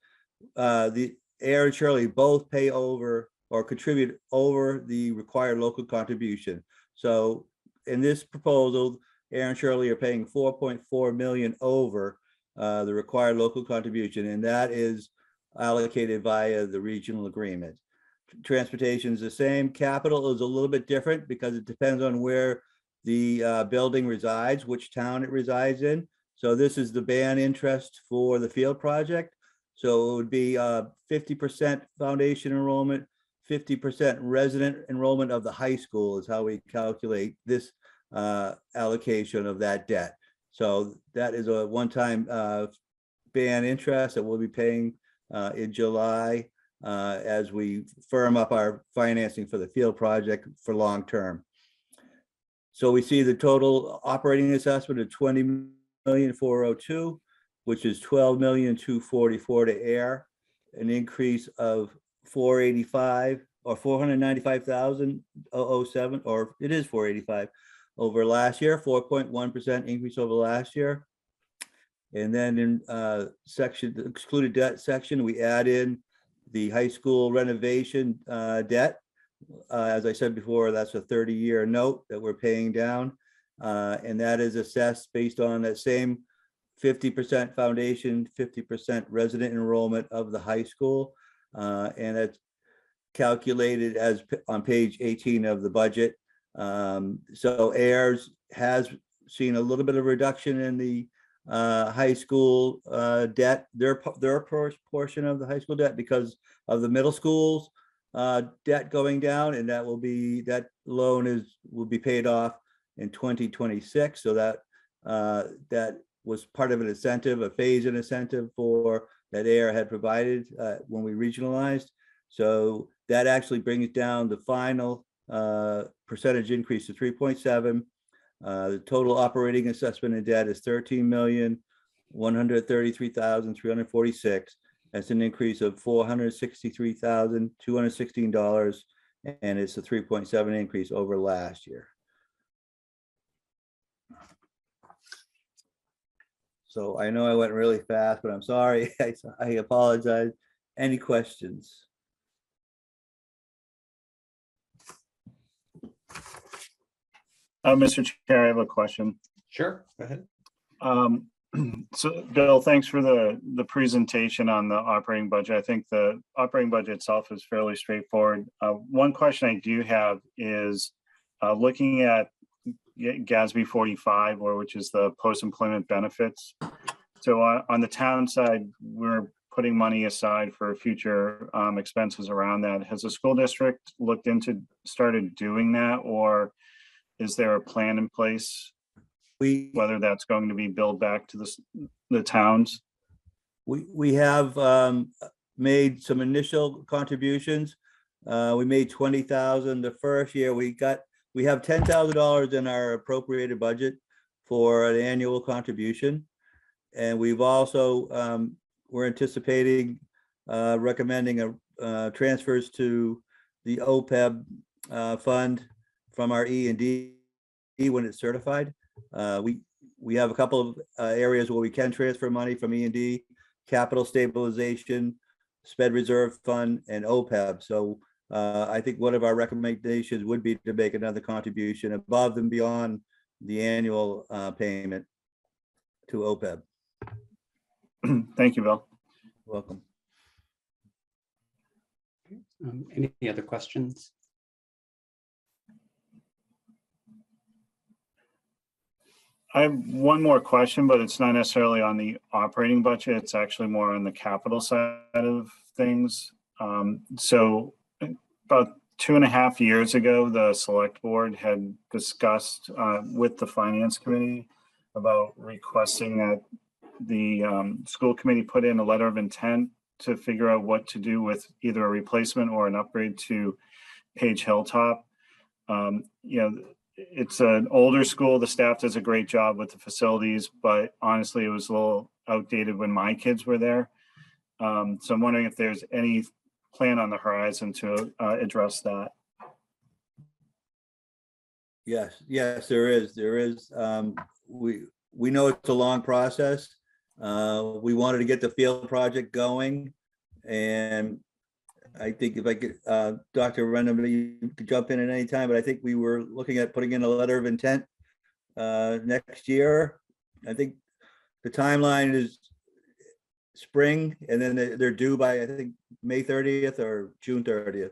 the Ayer and Shirley both pay over or contribute over the required local contribution. So in this proposal, Ayer and Shirley are paying 4.4 million over the required local contribution, and that is allocated via the regional agreement. Transportation is the same. Capital is a little bit different because it depends on where the building resides, which town it resides in. So this is the band interest for the field project. So it would be 50% foundation enrollment, 50% resident enrollment of the high school is how we calculate this allocation of that debt. So that is a one-time band interest that we'll be paying in July as we firm up our financing for the field project for long-term. So we see the total operating assessment of 20,402,000, which is 12,244,000 to Ayer, an increase of 485 or 495,007, or it is 485 over last year, 4.1% increase over last year. And then in section, the excluded debt section, we add in the high school renovation debt. As I said before, that's a 30-year note that we're paying down. And that is assessed based on that same 50% foundation, 50% resident enrollment of the high school. And that's calculated as on page 18 of the budget. So Ayers has seen a little bit of reduction in the high school debt, their portion of the high school debt because of the middle school's debt going down, and that loan will be paid off in 2026. So that was part of an incentive, a phase-in incentive for that Ayer had provided when we regionalized. So that actually brings down the final percentage increase to 3.7. The total operating assessment in debt is 13,133,346. That's an increase of $463,216, and it's a 3.7 increase over last year. So I know I went really fast, but I'm sorry. I apologize. Any questions? Mr. Chair, I have a question. Sure, go ahead. So Bill, thanks for the presentation on the operating budget. I think the operating budget itself is fairly straightforward. One question I do have is looking at GASB 45, which is the post-employment benefits. So on the town side, we're putting money aside for future expenses around that. Has the school district started doing that, or is there a plan in place? Whether that's going to be billed back to the towns? We have made some initial contributions. We made 20,000 the first year. We have $10,000 in our appropriated budget for an annual contribution. And we've also, we're anticipating recommending transfers to the OPEB fund from our E&D when it's certified. We have a couple of areas where we can transfer money from E&D, capital stabilization, sped reserve fund, and OPEB. So I think one of our recommendations would be to make another contribution above and beyond the annual payment to OPEB. Thank you, Bill. Welcome. Any other questions? I have one more question, but it's not necessarily on the operating budget. It's actually more on the capital side of things. So about 2.5 years ago, the select board had discussed with the finance committee about requesting that the school committee put in a letter of intent to figure out what to do with either a replacement or an upgrade to Page Hilltop. It's an older school. The staff does a great job with the facilities, but honestly, it was a little outdated when my kids were there. So I'm wondering if there's any plan on the horizon to address that. Yes, there is. There is. We know it's a long process. We wanted to get the field project going. And I think if I could, Dr. Rendon, you could jump in at any time, but I think we were looking at putting in a letter of intent next year. I think the timeline is spring, and then they're due by, I think, May 30th or June 30th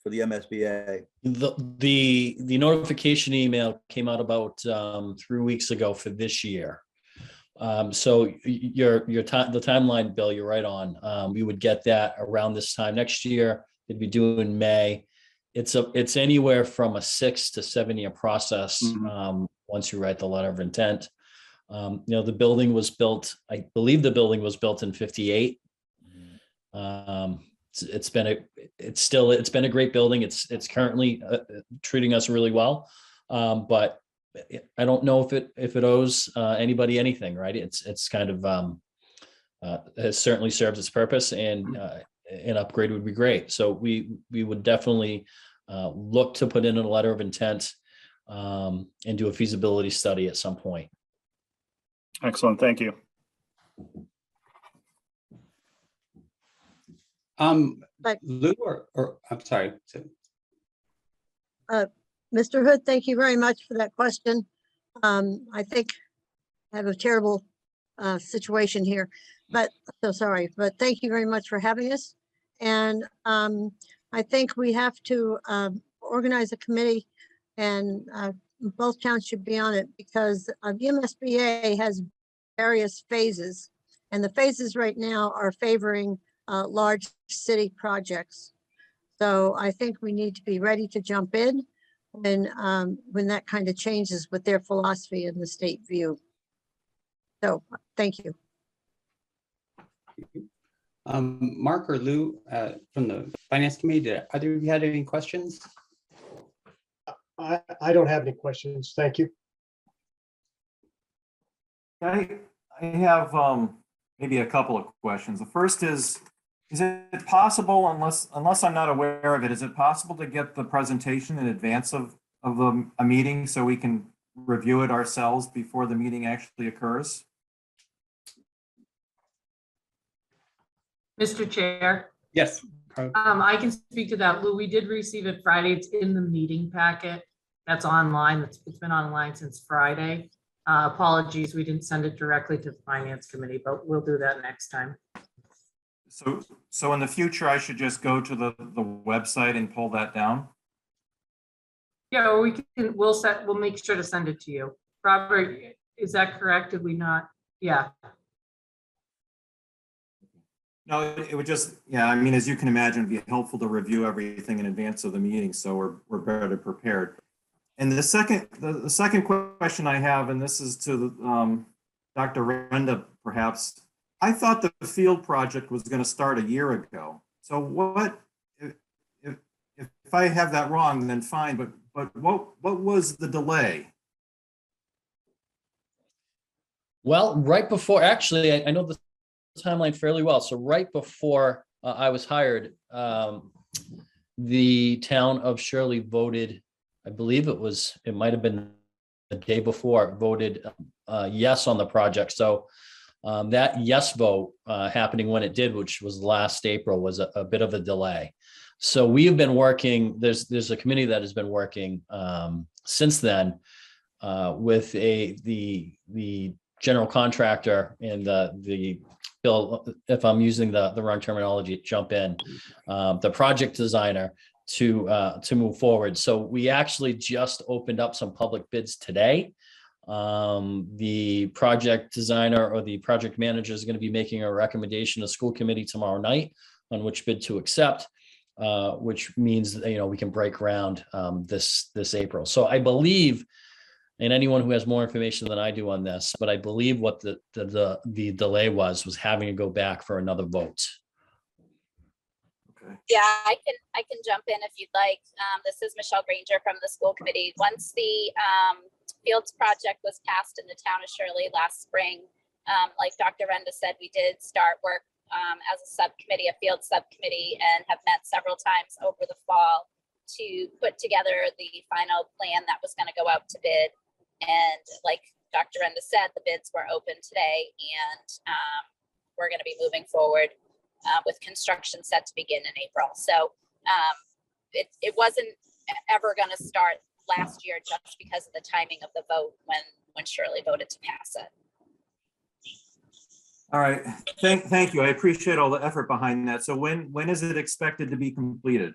for the MSBA. The notification email came out about 3 weeks ago for this year. So your time, the timeline, Bill, you're right on. We would get that around this time next year. It'd be due in May. It's anywhere from a 6 to 7 year process. Once you write the letter of intent. The building was built, I believe the building was built in 58. It's been a great building. It's currently treating us really well. But I don't know if it owes anybody anything, right? It's kind of has certainly served its purpose, and an upgrade would be great. So we would definitely look to put in a letter of intent and do a feasibility study at some point. Excellent, thank you. Lou, or I'm sorry. Mr. Hood, thank you very much for that question. I think I have a terrible situation here, but so sorry, but thank you very much for having us. And I think we have to organize a committee, and both towns should be on it, because the MSBA has various phases, and the phases right now are favoring large city projects. So I think we need to be ready to jump in when that kind of changes with their philosophy and the state view. So thank you. Mark or Lou from the Finance Committee, did either of you had any questions? I don't have any questions. Thank you. I have maybe a couple of questions. The first is it possible, unless I'm not aware of it, is it possible to get the presentation in advance of a meeting so we can review it ourselves before the meeting actually occurs? Mr. Chair. Yes. I can speak to that. Lou, we did receive it Friday. It's in the meeting packet. That's online. It's been online since Friday. Apologies, we didn't send it directly to the Finance Committee, but we'll do that next time. So in the future, I should just go to the website and pull that down? Yeah, or we'll make sure to send it to you. Robert, is that correct? Did we not? Yeah. No, it would just, yeah, I mean, as you can imagine, it'd be helpful to review everything in advance of the meeting, so we're better prepared. And the second question I have, and this is to Dr. Renda, perhaps. I thought the field project was going to start a year ago. So what, if I have that wrong, then fine, but what was the delay? Well, right before, actually, I know the timeline fairly well. So right before I was hired, the town of Shirley voted, I believe it might have been the day before, voted yes on the project. So that yes vote happening when it did, which was last April, was a bit of a delay. So we have been working, there's a committee that has been working since then with the general contractor and the Bill, if I'm using the wrong terminology, jump in, the project designer to move forward. So we actually just opened up some public bids today. The project designer or the project manager is going to be making a recommendation to school committee tomorrow night on which bid to accept, which means that, we can break ground this April. So I believe, and anyone who has more information than I do on this, but I believe what the delay was having to go back for another vote. Okay. Yeah, I can jump in if you'd like. This is Michelle Granger from the school committee. Once the Fields project was passed in the town of Shirley last spring, like Dr. Renda said, we did start work as a subcommittee, a field subcommittee, and have met several times over the fall to put together the final plan that was going to go out to bid. And like Dr. Renda said, the bids were open today, and we're going to be moving forward with construction set to begin in April. So it wasn't ever going to start last year just because of the timing of the vote when Shirley voted to pass it. All right, thank you. I appreciate all the effort behind that. So when is it expected to be completed?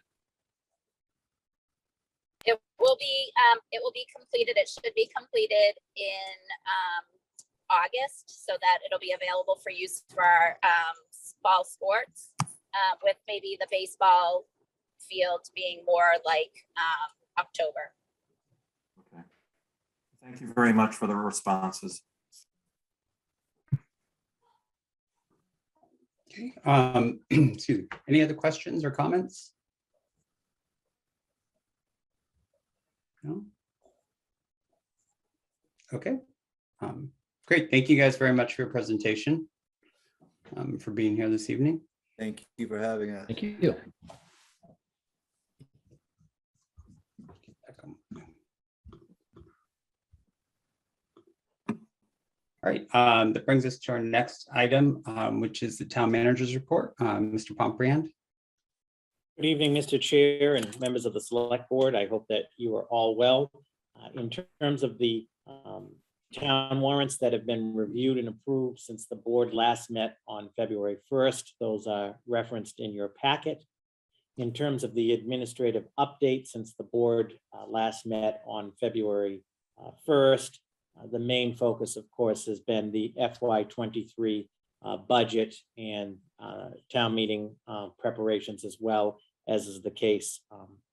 It will be completed. It should be completed in August, so that it'll be available for use for our fall sports, with maybe the baseball field being more like October. Okay. Thank you very much for the responses. Excuse me. Any other questions or comments? No? Okay. Great. Thank you guys very much for your presentation, for being here this evening. Thank you for having us. Thank you. All right, that brings us to our next item, which is the town manager's report. Mr. Pombriand. Good evening, Mr. Chair and members of the Select Board. I hope that you are all well. In terms of the town warrants that have been reviewed and approved since the board last met on February 1st, those are referenced in your packet. In terms of the administrative update since the board last met on February 1st, the main focus, of course, has been the FY23 budget and town meeting preparations, as well as is the case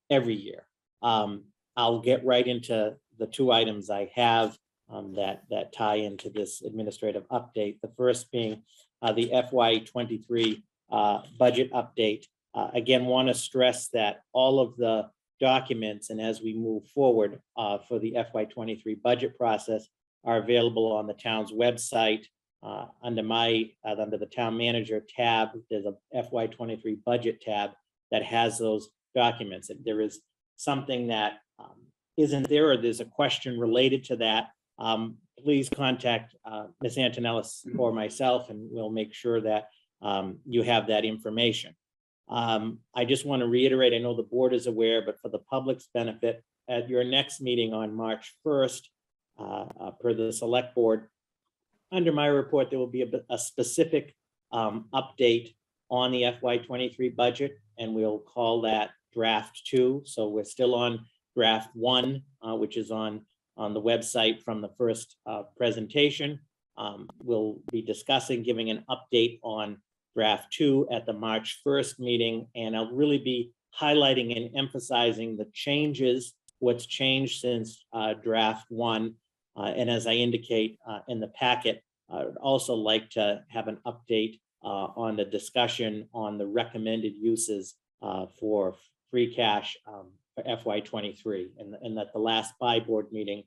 every year. I'll get right into the two items I have that tie into this administrative update. The first being the FY23 budget update. Again, want to stress that all of the documents, and as we move forward for the FY23 budget process, are available on the town's website. Under the town manager tab, there's a FY23 budget tab that has those documents. If there is something that isn't there, or there's a question related to that, please contact Ms. Antonellis or myself, and we'll make sure that you have that information. I just want to reiterate, I know the board is aware, but for the public's benefit, at your next meeting on March 1st, per the select board, under my report, there will be a specific update on the FY23 budget, and we'll call that draft 2. So we're still on draft 1, which is on the website from the first presentation. We'll be discussing giving an update on draft 2 at the March 1st meeting, and I'll really be highlighting and emphasizing the changes, what's changed since draft 1. And as I indicate in the packet, I would also like to have an update on the discussion on the recommended uses for free cash for FY23, and that the last board meeting,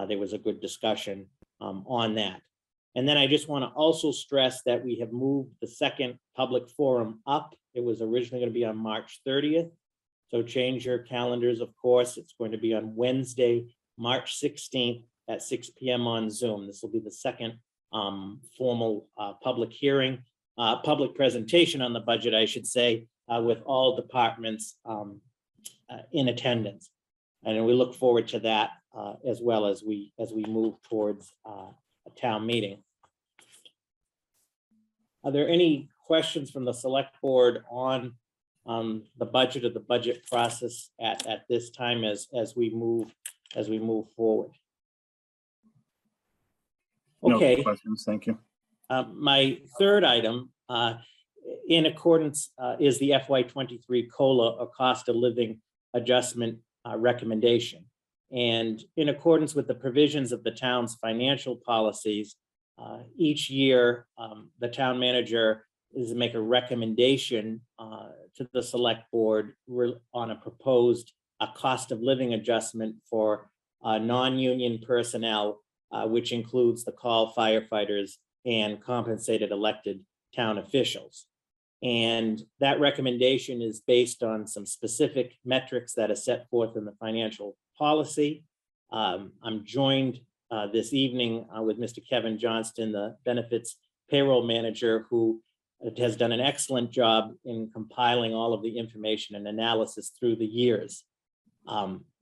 there was a good discussion on that. And then I just want to also stress that we have moved the second public forum up. It was originally going to be on March 30th. So change your calendars, of course. It's going to be on Wednesday, March 16th at 6 p.m. on Zoom. This will be the second formal public hearing, public presentation on the budget, I should say, with all departments in attendance. And we look forward to that as well as we move towards a town meeting. Are there any questions from the select board on the budget or the budget process at this time as we move forward? Okay. No questions, thank you. My third item, in accordance, is the FY23 COLA, or cost of living adjustment recommendation. And in accordance with the provisions of the town's financial policies, each year the town manager is to make a recommendation to the select board on a proposed cost of living adjustment for non-union personnel, which includes the call firefighters and compensated elected town officials. And that recommendation is based on some specific metrics that are set forth in the financial policy. I'm joined this evening with Mr. Kevin Johnston, the benefits payroll manager, who has done an excellent job in compiling all of the information and analysis through the years.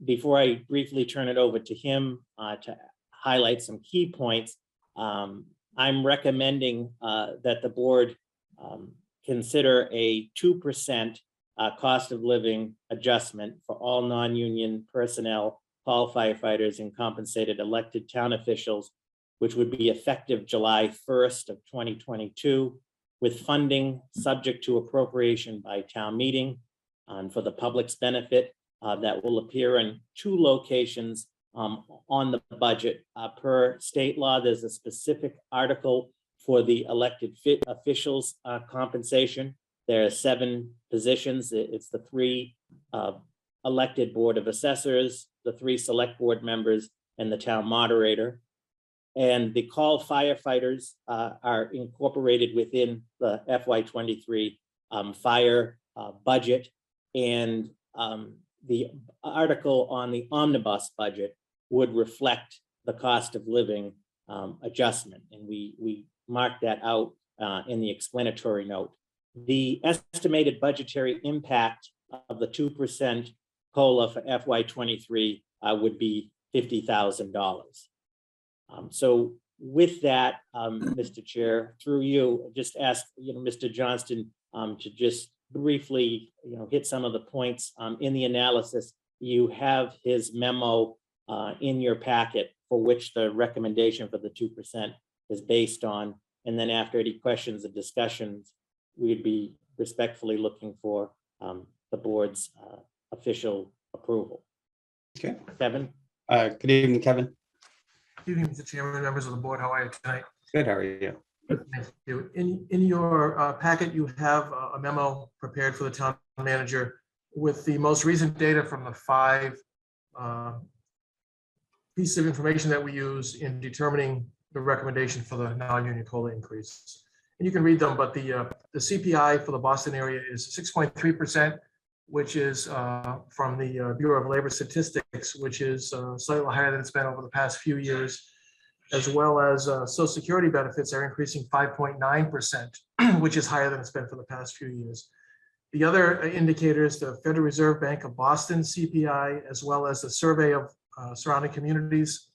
Before I briefly turn it over to him to highlight some key points, I'm recommending that the board consider a 2% cost of living adjustment for all non-union personnel, call firefighters, and compensated elected town officials, which would be effective July 1st of 2022, with funding subject to appropriation by town meeting for the public's benefit. That will appear in 2 locations on the budget. Per state law, there's a specific article for the elected officials compensation. There are 7 positions. It's the 3 elected board of assessors, the 3 select board members, and the town moderator. And the call firefighters are incorporated within the FY23 fire budget. And the article on the omnibus budget would reflect the cost of living adjustment. And we marked that out in the explanatory note. The estimated budgetary impact of the 2% COLA for FY23 would be $50,000. So with that, Mr. Chair, through you, just ask Mr. Johnston to just briefly hit some of the points in the analysis. You have his memo in your packet for which the recommendation for the 2% is based on. And then after any questions or discussions, we'd be respectfully looking for the board's official approval. Okay. Kevin? Good evening, Kevin. Good evening, Mr. Chairman, members of the board. How are you tonight? Good, how are you? Thank you. In your packet, you have a memo prepared for the town manager with the most recent data from the 5 pieces of information that we use in determining the recommendation for the non-union COLA increase. And you can read them, but the CPI for the Boston area is 6.3%, which is from the Bureau of Labor Statistics, which is slightly higher than it's been over the past few years, as well as Social Security benefits are increasing 5.9%, which is higher than it's been for the past few years. The other indicators, the Federal Reserve Bank of Boston CPI, as well as the survey of surrounding communities,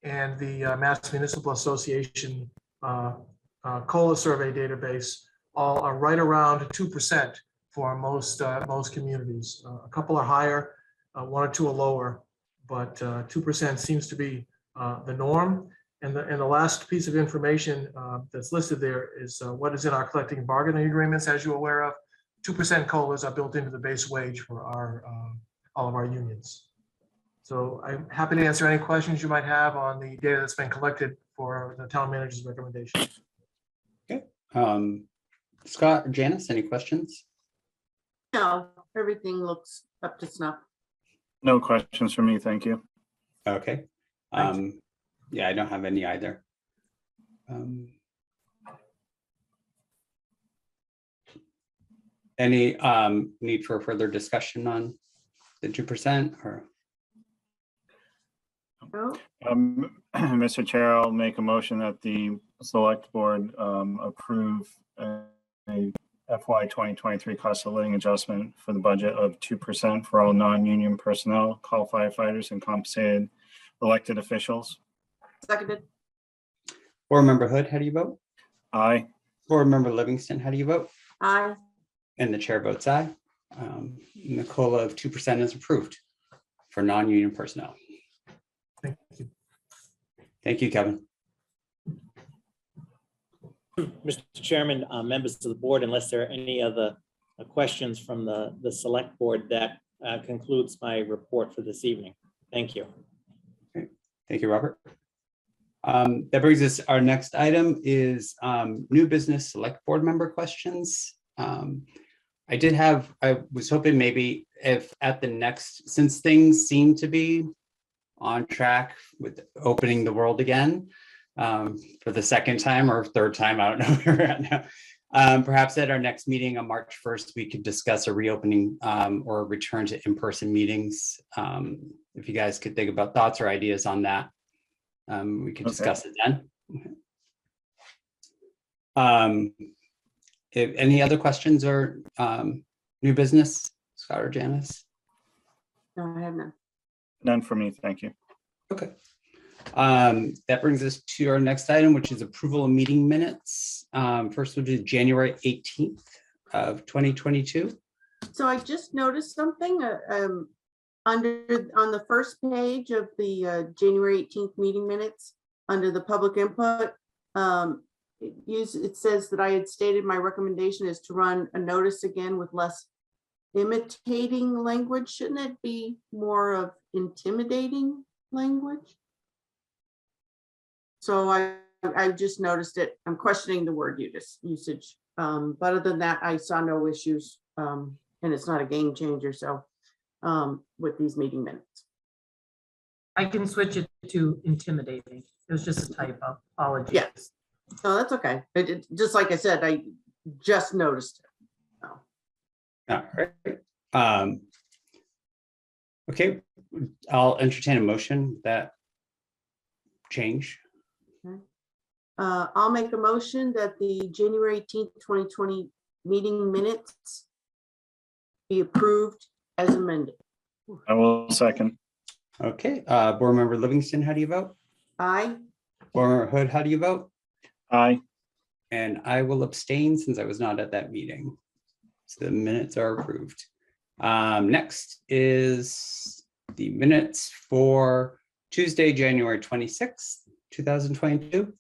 and the Mass Municipal Association COLA survey database, all are right around 2% for most communities. A couple are higher, 1 or 2 are lower, but 2% seems to be the norm. And the last piece of information that's listed there is what is in our collective bargaining agreements, as you're aware of. 2% COLAs are built into the base wage for all of our unions. So I'm happy to answer any questions you might have on the data that's been collected for the town manager's recommendation. Okay. Scott or Janice, any questions? No, everything looks up to snuff. No questions for me, thank you. Okay. Yeah, I don't have any either. Any need for further discussion on the 2% or? Mr. Chair, I'll make a motion that the select board approve a FY 2023 cost of living adjustment for the budget of 2% for all non-union personnel, call firefighters, and compensated elected officials. Seconded. Board Member Hood, how do you vote? Aye. Board Member Livingston, how do you vote? Aye. And the chair votes aye. The COLA of 2% is approved for non-union personnel. Thank you. Thank you, Kevin. Mr. Chairman, members of the board, unless there are any other questions from the select board, that concludes my report for this evening. Thank you. Okay. Thank you, Robert. That brings us, our next item is new business select board member questions. I was hoping maybe if at the next, since things seem to be on track with opening the world again for the second time or third time, I don't know where we're at now. Perhaps at our next meeting on March 1st, we could discuss a reopening or a return to in-person meetings. If you guys could think about thoughts or ideas on that, we could Okay. discuss it then. If any other questions or new business, Scott or Janice? No, I have none. None for me, thank you. Okay. That brings us to our next item, which is approval of meeting minutes. First, we'll do January 18th of 2022. So I just noticed something, on the first page of the January 18th meeting minutes, under the public input, it says that I had stated my recommendation is to run a notice again with less imitating language. Shouldn't it be more of intimidating language? So I just noticed it. I'm questioning the word usage. But other than that, I saw no issues. And it's not a game changer. So with these meeting minutes. I can switch it to intimidating. It was just a typo. Apologies. Yes. No, that's okay. Just like I said, I just noticed it. All right. Okay, I'll entertain a motion with that change. I'll make a motion that the January 18th, 2020 meeting minutes be approved as amended. I will second. Okay, Board Member Livingston, how do you vote? Aye. Board Member Hood, how do you vote? Aye. And I will abstain since I was not at that meeting. So the minutes are approved. Next is the minutes for Tuesday, January 26th, 2022.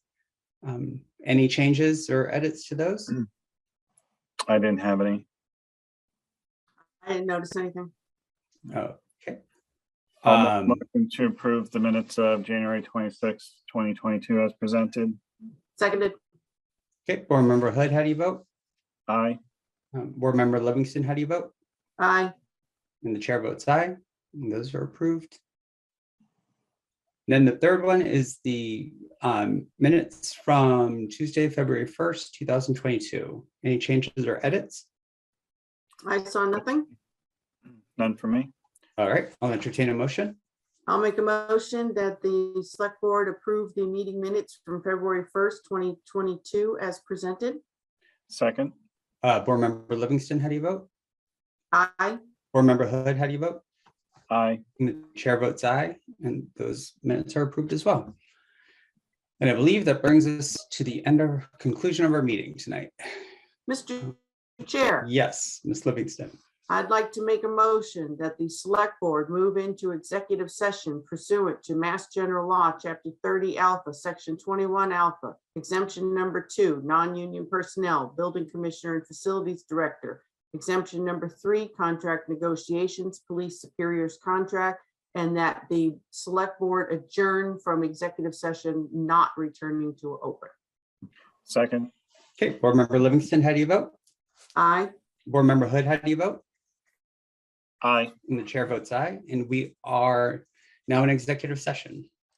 Any changes or edits to those? I didn't have any. I didn't notice anything. Okay. I'll make a motion to approve the minutes of January 26th, 2022 as presented. Seconded. Okay, Board Member Hood, how do you vote? Aye. Board Member Livingston, how do you vote? Aye. And the chair votes aye, and those are approved. Then the third one is the minutes from Tuesday, February 1st, 2022. Any changes or edits? I saw nothing. None for me. All right, I'll entertain a motion. I'll make a motion that the select board approve the meeting minutes from February 1st, 2022 as presented. Second. Board Member Livingston, how do you vote? Aye. Board Member Hood, how do you vote? Aye. And the chair votes aye, and those minutes are approved as well. And I believe that brings us to the conclusion of our meeting tonight. Mr. Chair. Yes, Ms. Livingston. I'd like to make a motion that the select board move into executive session pursuant to Mass General Law, Chapter 30 Alpha, Section 21 Alpha, exemption number 2, non-union personnel, building commissioner and facilities director. Exemption number 3, contract negotiations, police superiors contract, and that the select board adjourn from executive session, not returning to open. Second. Okay, Board Member Livingston, how do you vote? Aye. Board Member Hood, how do you vote? Aye. And the chair votes aye, and we are now in executive session.